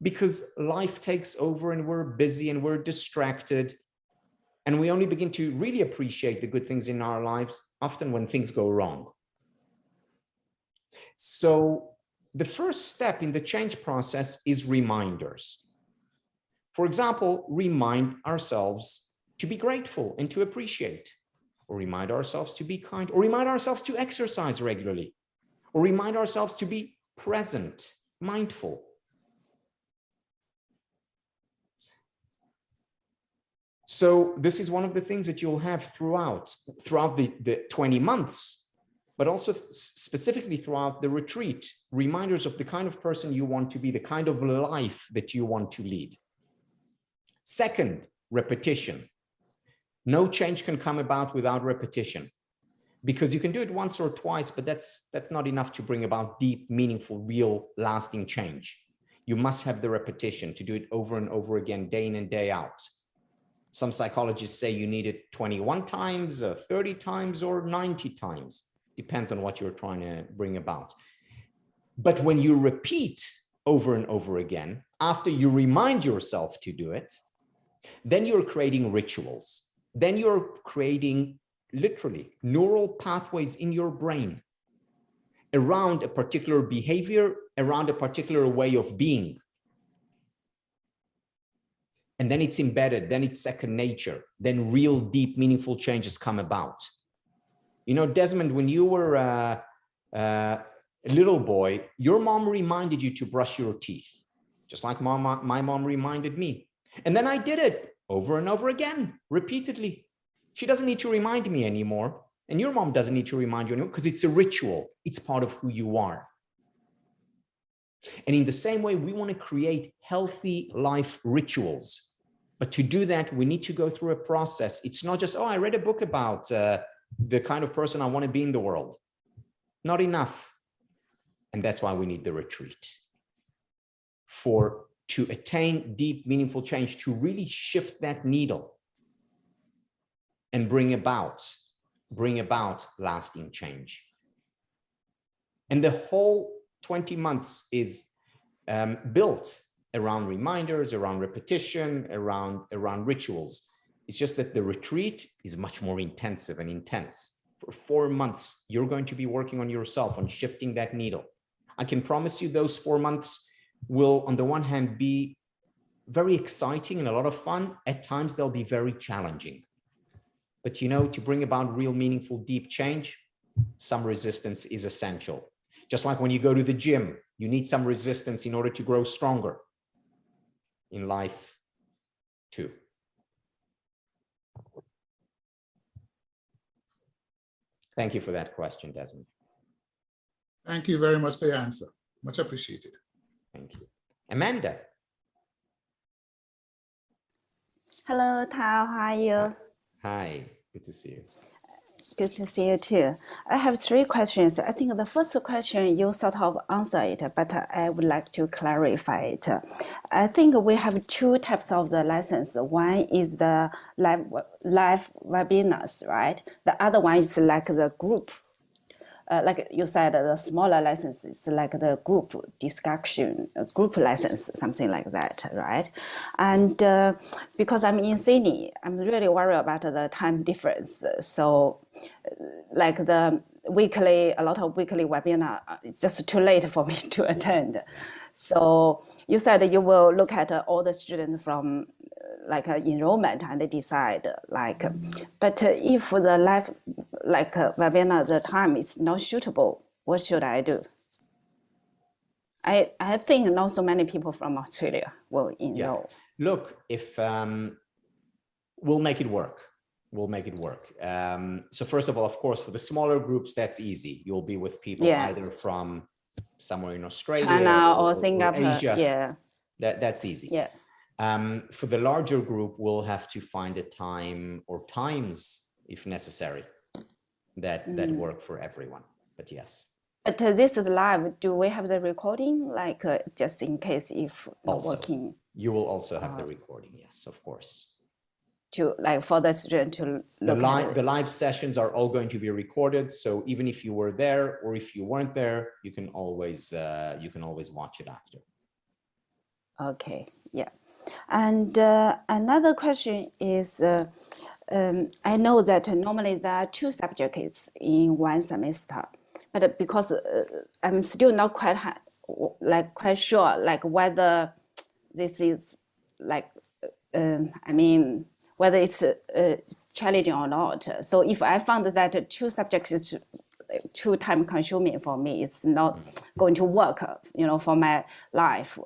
because life takes over and we're busy and we're distracted, and we only begin to really appreciate the good things in our lives often when things go wrong. So the first step in the change process is reminders. For example, remind ourselves to be grateful and to appreciate, or remind ourselves to be kind, or remind ourselves to exercise regularly, or remind ourselves to be present, mindful. So this is one of the things that you'll have throughout the 20 months but also specifically throughout the retreat, reminders of the kind of person you want to be, the kind of life that you want to lead. Second, repetition. No change can come about without repetition, because you can do it once or twice, but that's not enough to bring about deep, meaningful, real, lasting change. You must have the repetition to do it over and over again, day in and day out. Some psychologists say you need it 21 times, 30 times, or 90 times. Depends on what you're trying to bring about. But when you repeat over and over again, after you remind yourself to do it, then you're creating rituals. Then you're creating literally neural pathways in your brain around a particular behavior, around a particular way of being. And then it's embedded, then it's second nature, then real, deep, meaningful changes come about. You know, Desmond, when you were a little boy, your mom reminded you to brush your teeth, just like my mom reminded me. And then I did it over and over again, repeatedly. She doesn't need to remind me anymore. And your mom doesn't need to remind you anymore, because it's a ritual. It's part of who you are. And in the same way, we want to create healthy life rituals. But to do that, we need to go through a process. It's not just, oh, I read a book about the kind of person I want to be in the world. Not enough. And that's why we need the retreat. To attain deep, meaningful change, to really shift that needle and bring about lasting change. And the whole 20 months is built around reminders, around repetition, around rituals. It's just that the retreat is much more intensive and intense. For 4 months, you're going to be working on yourself, on shifting that needle. I can promise you those 4 months will, on the one hand, be very exciting and a lot of fun. At times, they'll be very challenging. But you know, to bring about real, meaningful, deep change, some resistance is essential. Just like when you go to the gym, you need some resistance in order to grow stronger. In life, too. Thank you for that question, Desmond. Thank you very much for your answer. Much appreciated. Thank you. Amanda. Hello, Tal. How are you? Hi, good to see you. Good to see you too. I have 3 questions. I think the first question you sort of answered it, but I would like to clarify it. I think we have 2 types of the license. One is the live webinars, right? The other one is like the group. Like you said, the smaller licenses, like the group discussion, group license, something like that, right? And because I'm in Sydney, I'm really worried about the time difference. So like the weekly, a lot of weekly webinar, it's just too late for me to attend. So you said you will look at all the students from like enrollment and decide like, but if the live like webinar, the time is not suitable, what should I do? I think not so many people from Australia will enroll. Yeah. Look, if we'll make it work. We'll make it work. So first of all, of course, for the smaller groups, that's easy. You'll be with people either from somewhere in Australia, China or Singapore, or Asia. Yeah. That's easy. Yeah. For the larger group, we'll have to find a time or times, if necessary, that work for everyone. But yes. But this is live. Do we have the recording, like just in case if not working? You will also have the recording. Yes, of course. To like for the student to look the live sessions are all going to be recorded. So even if you were there or if you weren't there, you can always watch it after. Okay. Yeah. And another question is, I know that normally there are 2 subjects in one semester, but because I'm still not quite sure like whether this is like I mean whether it's challenging or not. So if I found that 2 subjects is too time consuming for me, it's not going to work, you know, for my life.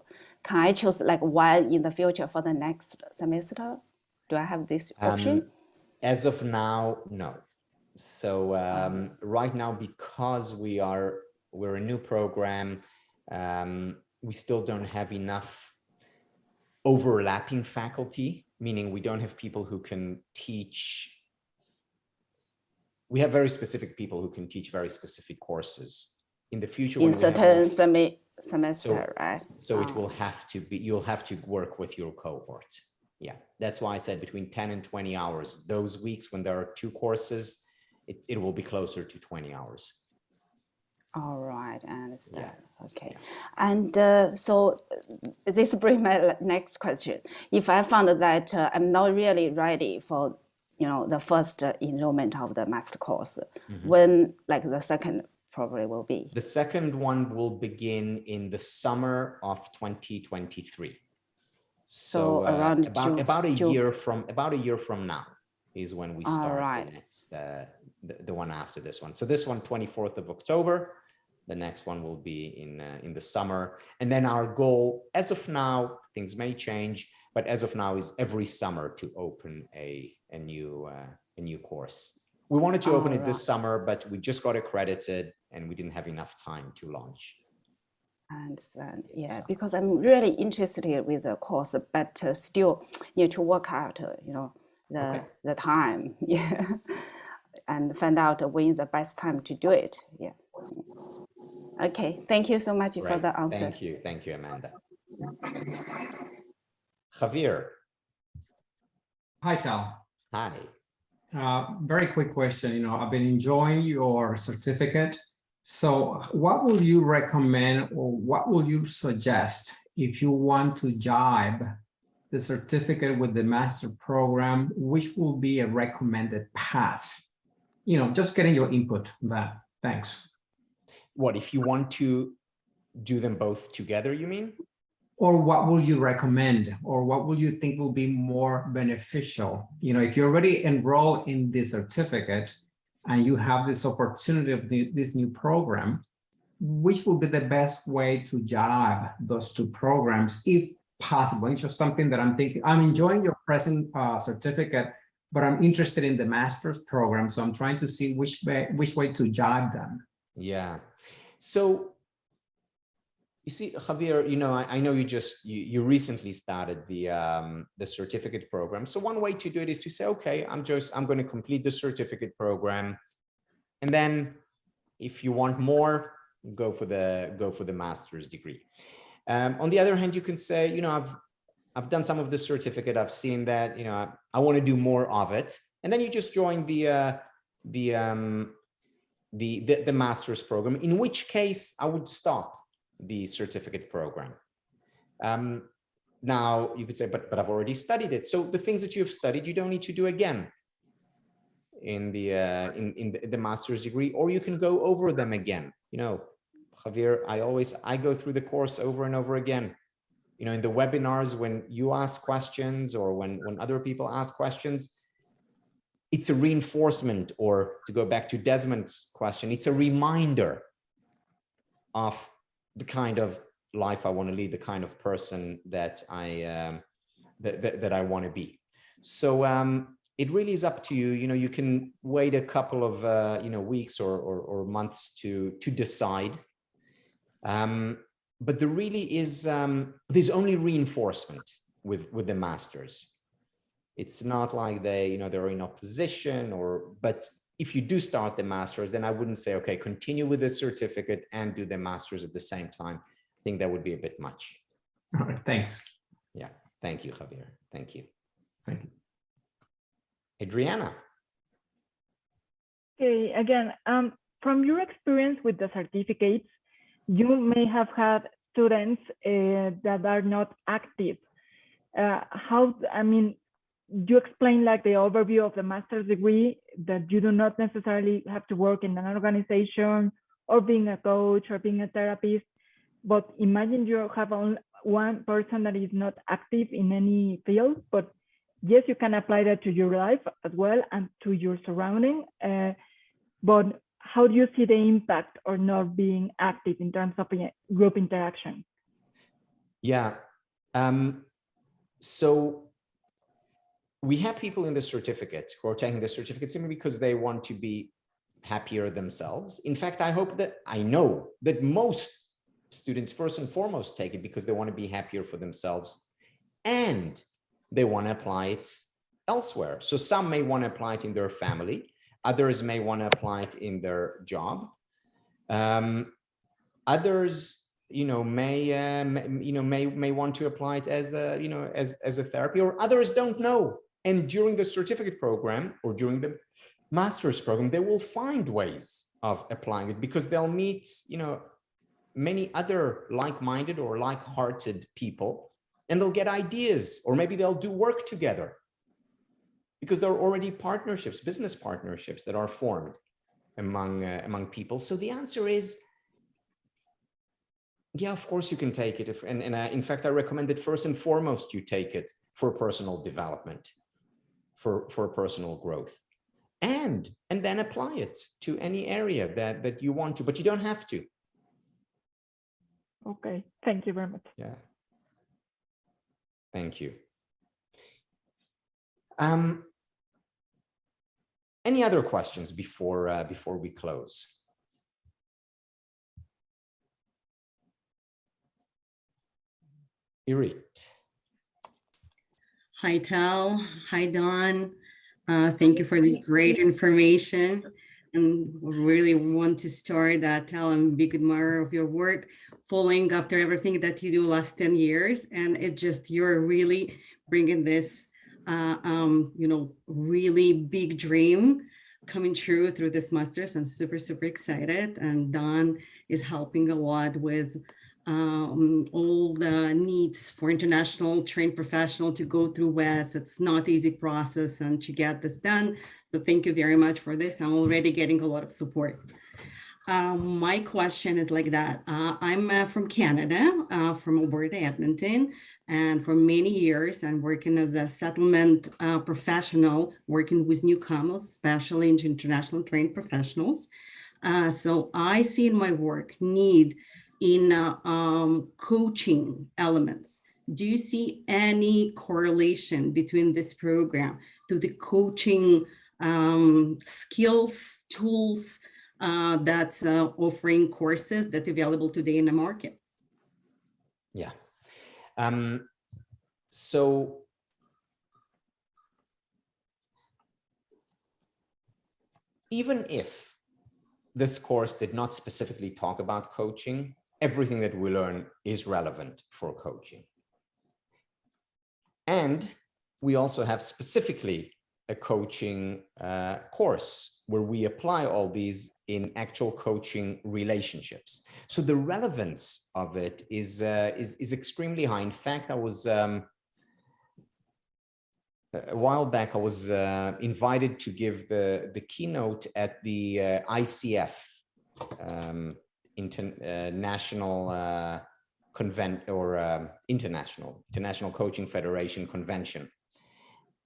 Can I choose like one in the future for the next semester? Do I have this option? As of now, no. So right now, because we're a new program, we still don't have enough overlapping faculty, meaning we don't have people who can teach. We have very specific people who can teach very specific courses. In the future, in certain semester, right? So it will have to be, you'll have to work with your cohort. Yeah, that's why I said between 10 and 20 hours. Those weeks when there are 2 courses, it will be closer to 20 hours. All right, I understand. Yeah. Okay, and so this brings my next question. If I found that I'm not really ready for, the first enrollment of the master course, when like the second probably will be? The second one will begin in the summer of 2023. So around about a year from now is when we start the next the one after this one. So this one, 24th of October. The next one will be in the summer. And then our goal, as of now, things may change, but as of now, is every summer to open a new course. We wanted to open it this summer, but we just got accredited and we didn't have enough time to launch. I understand. Yeah, because I'm really interested with the course, but still need to work out, the time, yeah, and find out when the best time to do it. Yeah. Okay. Thank you so much for the answers. Thank you, Amanda. Javier. Hi, Tal. Hi. Very quick question. I've been enjoying your certificate. So what will you recommend or what will you suggest if you want to jibe the certificate with the master program? Which will be a recommended path? Just getting your input on that. Thanks. What, if you want to do them both together, you mean? Or what will you recommend? Or what will you think will be more beneficial? If you already enroll in the certificate and you have this opportunity of this new program, which will be the best way to jibe those 2 programs, if possible? It's just something that I'm thinking. I'm enjoying your present certificate, but I'm interested in the master's program. So I'm trying to see which way to jibe them. Yeah. So you see, Javier, I know you recently started the certificate program. So one way to do it is to say, okay, I'm going to complete the certificate program, and then if you want more, go for the master's degree. On the other hand, you can say, I've done some of the certificate. I've seen that, I want to do more of it, and then you just join the master's program. In which case, I would stop the certificate program. Now you could say, but I've already studied it. So the things that you've studied, you don't need to do again in the master's degree, or you can go over them again. Javier, I go through the course over and over again. In the webinars, when you ask questions or when other people ask questions, it's a reinforcement, or to go back to Desmond's question, it's a reminder of the kind of life I want to lead, the kind of person that I want to be. So it really is up to you. You can wait a couple of weeks or months to decide. But there really is there's only reinforcement with the masters. It's not like they're in opposition, but if you do start the masters, then I wouldn't say, okay, continue with the certificate and do the masters at the same time. I think that would be a bit much. All right, thanks. Yeah, thank you, Javier. Thank you. Thank you. Adriana. Okay, again, from your experience with the certificates, you may have had students that are not active. You explained like the overview of the master's degree, that you do not necessarily have to work in an organization or being a coach or being a therapist, but imagine you have only one person that is not active in any field, but yes, you can apply that to your life as well and to your surrounding. But how do you see the impact or not being active in terms of group interaction? Yeah. So we have people in the certificate who are taking the certificate simply because they want to be happier themselves. In fact, I know that most students first and foremost take it because they want to be happier for themselves and they want to apply it elsewhere. So some may want to apply it in their family, others may want to apply it in their job. Others, may want to apply it as a therapy, or others don't know. And during the certificate program or during the master's program, they will find ways of applying it because they'll meet, many other like-minded or like-hearted people, and they'll get ideas, or maybe they'll do work together because there are already partnerships, business partnerships that are formed among people. So the answer is, yeah, of course you can take it. In fact, I recommend that first and foremost, you take it for personal development, for personal growth, and then apply it to any area that you want to, but you don't have to. Okay, thank you very much. Yeah. Thank you. Any other questions before we close? Irit. Hi, Tal. Hi, Don. Thank you for this great information. And really want to start that, Tal. I'm a big admirer of your work, following after everything that you do last 10 years. And you're really bringing this, really big dream coming true through this master's. I'm super, super excited. And Don is helping a lot with all the needs for international trained professional to go through WES. It's not easy process and to get this done. So thank you very much for this. I'm already getting a lot of support. My question is like that. I'm from Canada, from Alberta, Edmonton, and for many years I'm working as a settlement professional, working with newcomers, especially international trained professionals. So I see in my work need in coaching elements. Do you see any correlation between this program to the coaching skills, tools that's offering courses that are available today in the market? Yeah. So even if this course did not specifically talk about coaching, everything that we learn is relevant for coaching. And we also have specifically a coaching course where we apply all these in actual coaching relationships. So the relevance of it is extremely high. In fact, I was a while back, I was invited to give the keynote at the ICF, International International Coaching Federation Convention.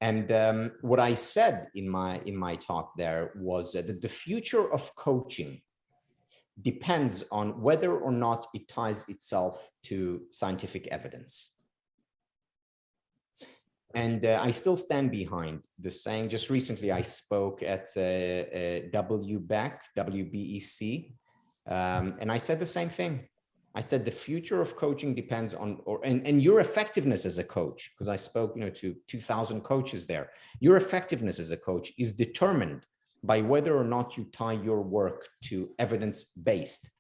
And what I said in my talk there was that the future of coaching depends on whether or not it ties itself to scientific evidence. And I still stand behind the saying. Just recently, I spoke at WBEC, and I said the same thing. I said the future of coaching depends on, and your effectiveness as a coach, because I spoke, to 2,000 coaches there. Your effectiveness as a coach is determined by whether or not you tie your work to evidence-based,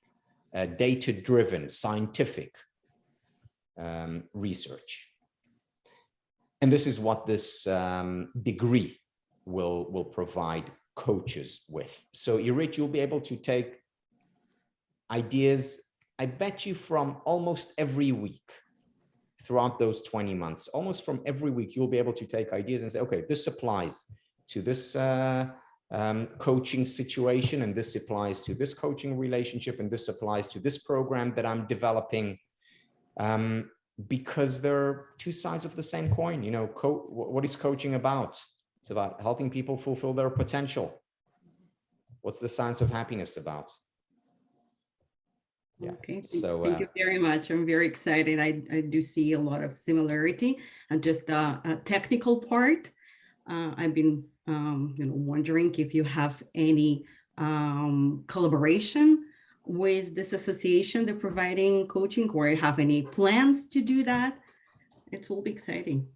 data-driven, scientific research. And this is what this degree will provide coaches with. So Irit, you'll be able to take ideas, I bet you, from almost every week throughout those 20 months, almost from every week, you'll be able to take ideas and say, okay, this applies to this coaching situation, and this applies to this coaching relationship, and this applies to this program that I'm developing, because they're two sides of the same coin. What is coaching about? It's about helping people fulfill their potential. What's the science of happiness about? Yeah. Okay, so thank you very much. I'm very excited. I do see a lot of similarity, and just a technical part I've been wondering if you have any collaboration with this association they're providing coaching, or have any plans to do that. It will be exciting.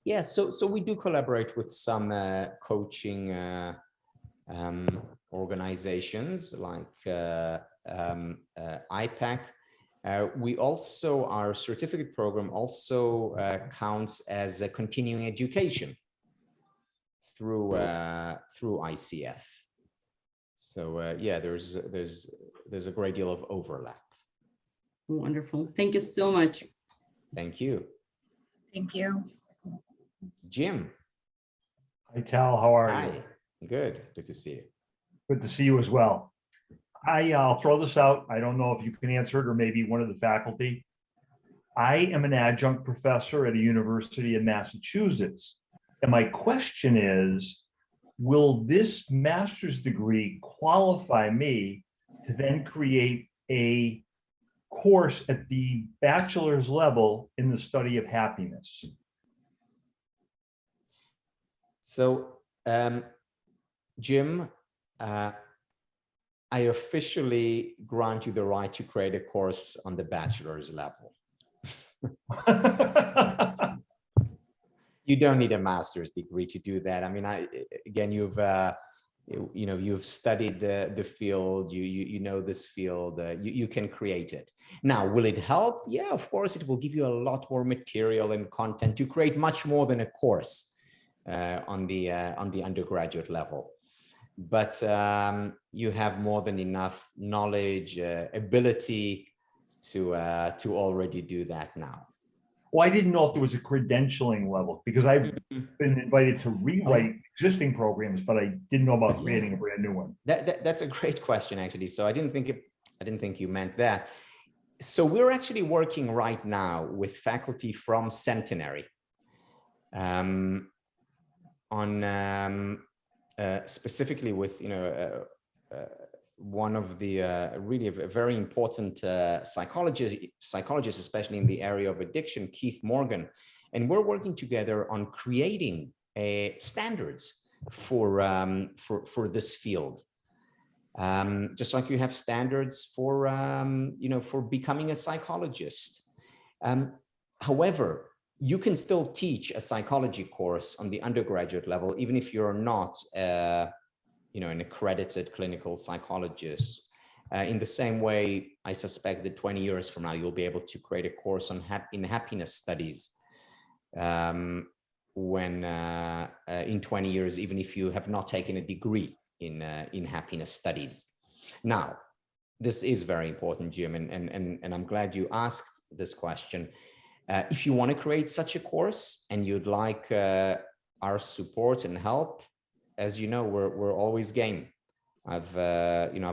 Yeah, so we do collaborate with some coaching organizations like IPAC. We also, our certificate program also counts as a continuing education through ICF. So yeah, there's a great deal of overlap. Wonderful. Thank you so much. Thank you. Thank you. Jim. Hi, Tal. How are you? Hi. Good. Good to see you. Good to see you as well. I'll throw this out. I don't know if you can answer it or maybe one of the faculty. I am an adjunct professor at a university in Massachusetts. And my question is, will this master's degree qualify me to then create a course at the bachelor's level in the study of happiness? So, Jim, I officially grant you the right to create a course on the bachelor's level. You don't need a master's degree to do that. I mean, again, you've studied the field, you know this field, you can create it. Now, will it help? Yeah, of course, it will give you a lot more material and content to create much more than a course on the undergraduate level. But you have more than enough knowledge, ability to already do that now. Well, I didn't know if there was a credentialing level, because I've been invited to rewrite existing programs, but I didn't know about creating a brand new one. That's a great question, actually. So I didn't think you meant that. So we're actually working right now with faculty from Centenary on specifically with one of the really very important psychologists, especially in the area of addiction, Keith Morgan, and we're working together on creating standards for this field. Just like you have standards for for becoming a psychologist. However, you can still teach a psychology course on the undergraduate level, even if you're not an accredited clinical psychologist. In the same way, I suspect that 20 years from now, you'll be able to create a course on in happiness studies when in 20 years, even if you have not taken a degree in happiness studies. Now, this is very important, Jim, and I'm glad you asked this question. If you want to create such a course and you'd like our support and help, as you know, we're always game. I've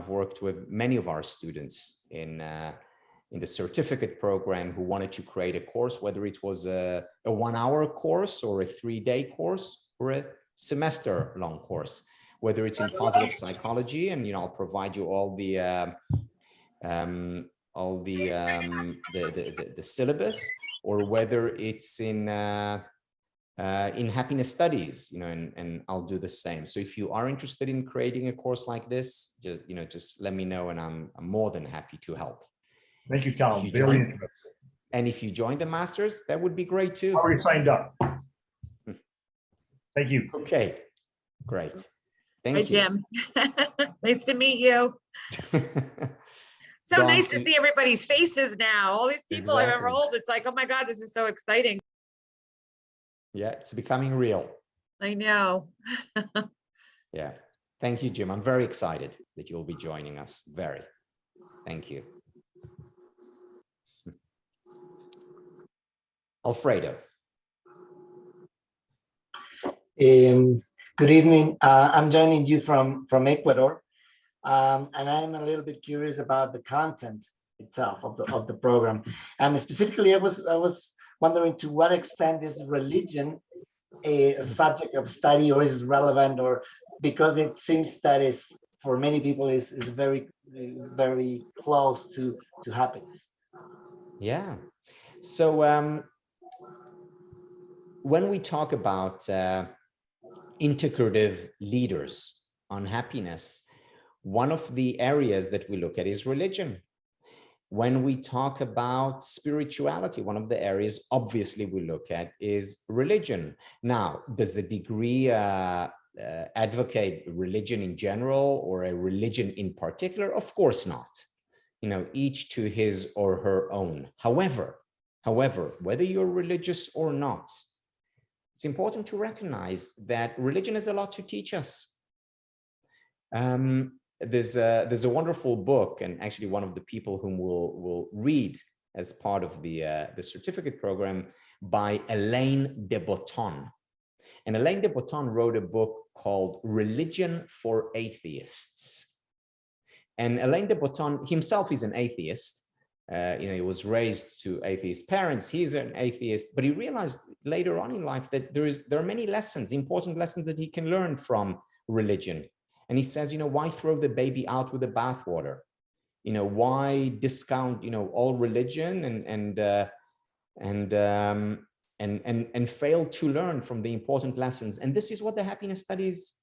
worked with many of our students in the certificate program who wanted to create a course, whether it was a 1-hour course or a 3-day course or a semester-long course, whether it's in positive psychology, and I'll provide you all the syllabus, or whether it's in happiness studies, and I'll do the same. So if you are interested in creating a course like this, just let me know, and I'm more than happy to help. Thank you, Tal. Very interesting. And if you join the masters, that would be great too. Already signed up. Thank you. Okay, great. Thank Hi, you. Jim. Nice to meet you. So nice to see everybody's faces now. All these people I've enrolled. It's like, oh my God, this is so exciting. Yeah, it's becoming real. I know. Yeah. Thank you, Jim. I'm very excited that you'll be joining us. Very. Thank you. Alfredo. Good evening. I'm joining you from Ecuador. And I'm a little bit curious about the content itself of the program. And specifically, I was wondering to what extent is religion a subject of study, or is it relevant, or because it seems that is for many people is very, very close to happiness. Yeah. So when we talk about integrative leaders on happiness, one of the areas that we look at is religion. When we talk about spirituality, one of the areas obviously we look at is religion. Now, does the degree advocate religion in general or a religion in particular? Of course not. You know, each to his or her own. However, whether you're religious or not, it's important to recognize that religion has a lot to teach us. There's a wonderful book, and actually one of the people whom we'll read as part of the certificate program, by Helen de Botton. And Helen de Botton wrote a book called Religion for Atheists. And Helen de Botton himself is an atheist. You know, he was raised to atheist parents. He's an atheist, but he realized later on in life that there are many lessons, important lessons that he can learn from religion. And he says, you know, why throw the baby out with the bathwater? You know, why discount, you know, all religion and fail to learn from the important lessons? And this is what the happiness studies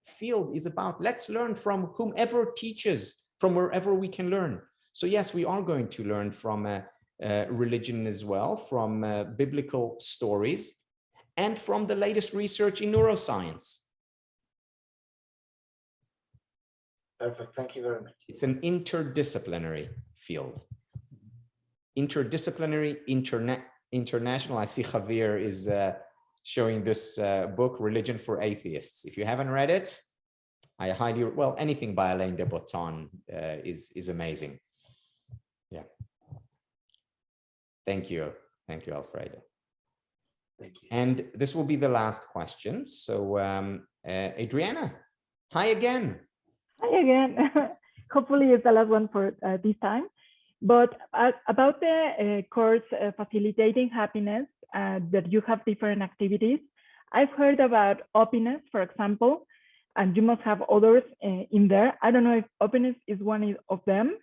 field is about. Let's learn from whomever teaches, from wherever we can learn. So yes, we are going to learn from religion as well, from biblical stories, and from the latest research in neuroscience. Perfect, thank you very much. It's an interdisciplinary field. Interdisciplinary, international. I see Javier is showing this book, Religion for Atheists. If you haven't read it, I highly, well, anything by Helen de Botton is amazing. Yeah. Thank you. Thank you, Alfredo. Thank you. And this will be the last question. So Adriana, hi again. Hi again. Hopefully it's the last one for this time. But about the course Facilitating Happiness, that you have different activities. I've heard about openness, for example, and you must have others in there. I don't know if openness is one of them.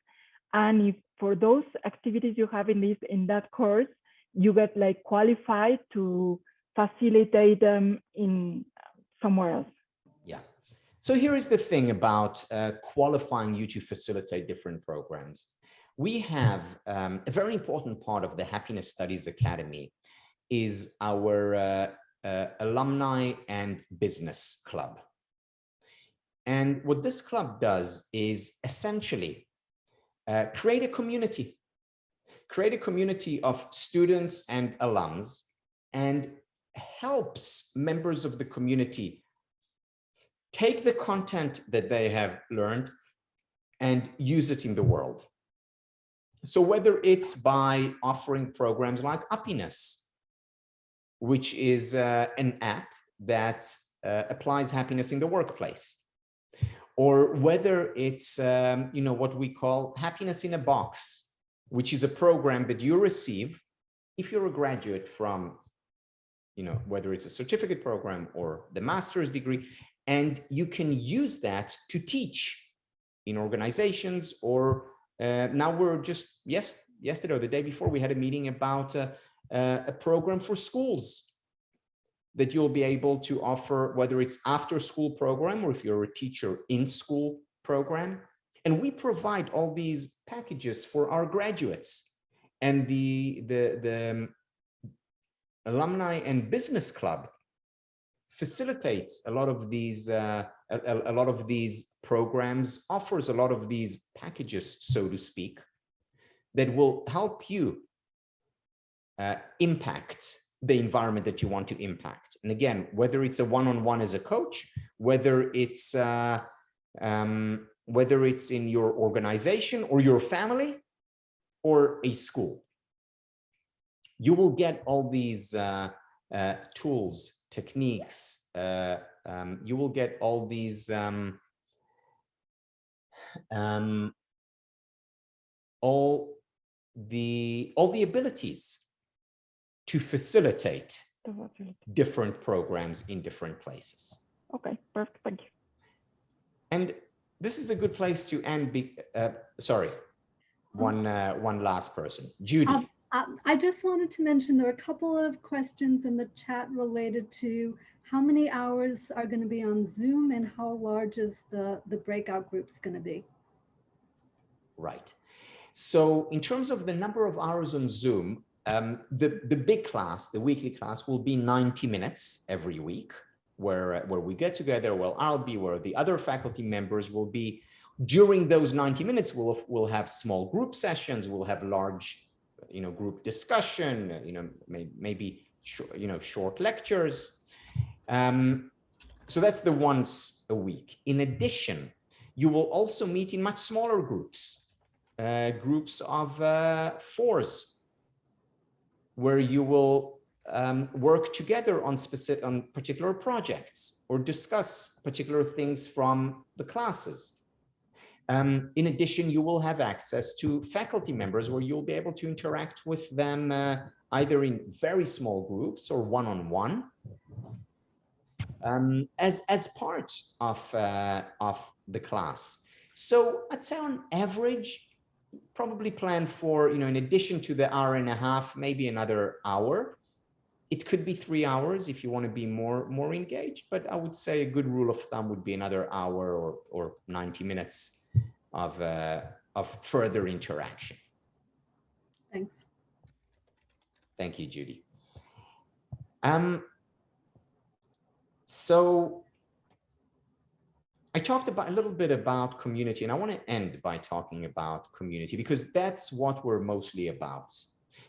And if for those activities you have in that course, you get like qualified to facilitate them in somewhere else. Yeah. So here is the thing about qualifying you to facilitate different programs. We have a very important part of the Happiness Studies Academy is our alumni and business club. And what this club does is essentially create a community of students and alums, and helps members of the community take the content that they have learned and use it in the world. So whether it's by offering programs like Happiness, which is an app that applies happiness in the workplace, or whether it's you know, what we call Happiness in a Box, which is a program that you receive if you're a graduate from, you know, whether it's a certificate program or the master's degree, and you can use that to teach in organizations. Or now we're just yesterday or the day before, we had a meeting about a program for schools that you'll be able to offer, whether it's after school program or if you're a teacher in school program. And we provide all these packages for our graduates. And the Alumni and Business Club facilitates a lot of these programs, offers a lot of these packages, so to speak, that will help you impact the environment that you want to impact. And again, whether it's a one-on-one as a coach, whether it's in your organization or your family or a school, you will get all these tools, techniques. You will get all these all the abilities to facilitate different programs in different places. Okay, perfect, thank you. And this is a good place to end. Sorry, one last person, Judy. I just wanted to mention there are a couple of questions in the chat related to how many hours are going to be on Zoom and how large is the breakout groups going to be? Right. So in terms of the number of hours on Zoom, the big class, the weekly class, will be 90 minutes every week, where we get together, well, I'll be, where the other faculty members will be. During those 90 minutes, we'll have small group sessions, we'll have large, group discussion, maybe, short lectures. So that's the once a week. In addition, you will also meet in much smaller groups, groups of 4s, where you will work together on particular projects or discuss particular things from the classes. In addition, you will have access to faculty members where you'll be able to interact with them either in very small groups or one-on-one as part of the class. So I'd say on average, probably plan for, in addition to the hour and a half, maybe another hour. It could be 3 hours if you want to be more engaged, but I would say a good rule of thumb would be another hour or 90 minutes of further interaction. Thanks. Thank you, Judy. So I talked a little bit about community, and I want to end by talking about community because that's what we're mostly about.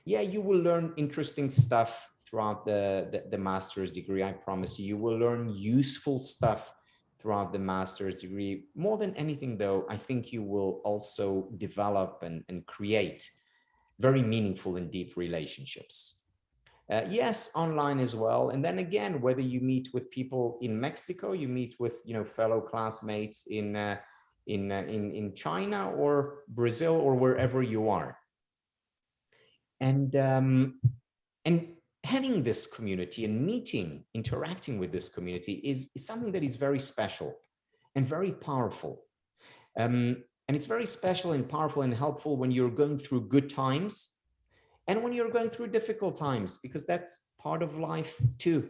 Yeah, you will learn interesting stuff throughout the master's degree. I promise you, you will learn useful stuff throughout the master's degree. More than anything, though, I think you will also develop and create very meaningful and deep relationships. Yes, online as well. And then again, whether you meet with people in Mexico, you meet with fellow classmates in China or Brazil or wherever you are. And having this community and interacting with this community is something that is very special and very powerful. And it's very special and powerful and helpful when you're going through good times and when you're going through difficult times, because that's part of life too.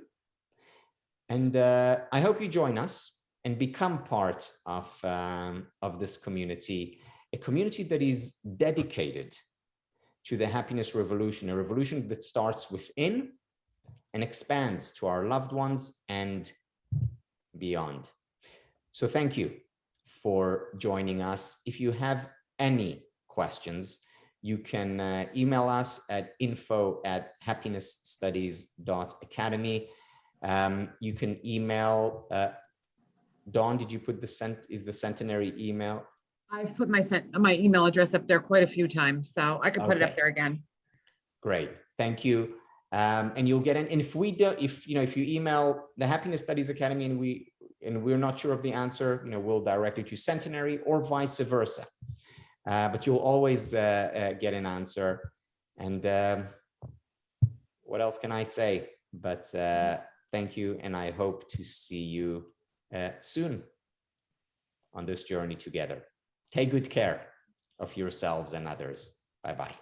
And I hope you join us and become part of this community, a community that is dedicated to the happiness revolution, a revolution that starts within and expands to our loved ones and beyond. So thank you for joining us. If you have any questions, you can email us at info@happinessstudies.academy. You can email, Dawn, did you put is the centenary email? I've put my email address up there quite a few times, so I could put it up there again. Great, thank you. And you'll get an, and if you email the Happiness Studies Academy and we're not sure of the answer, we'll direct you to Centenary or vice versa. But you'll always get an answer. And what else can I say? But thank you, and I hope to see you soon on this journey together. Take good care of yourselves and others. Bye-bye.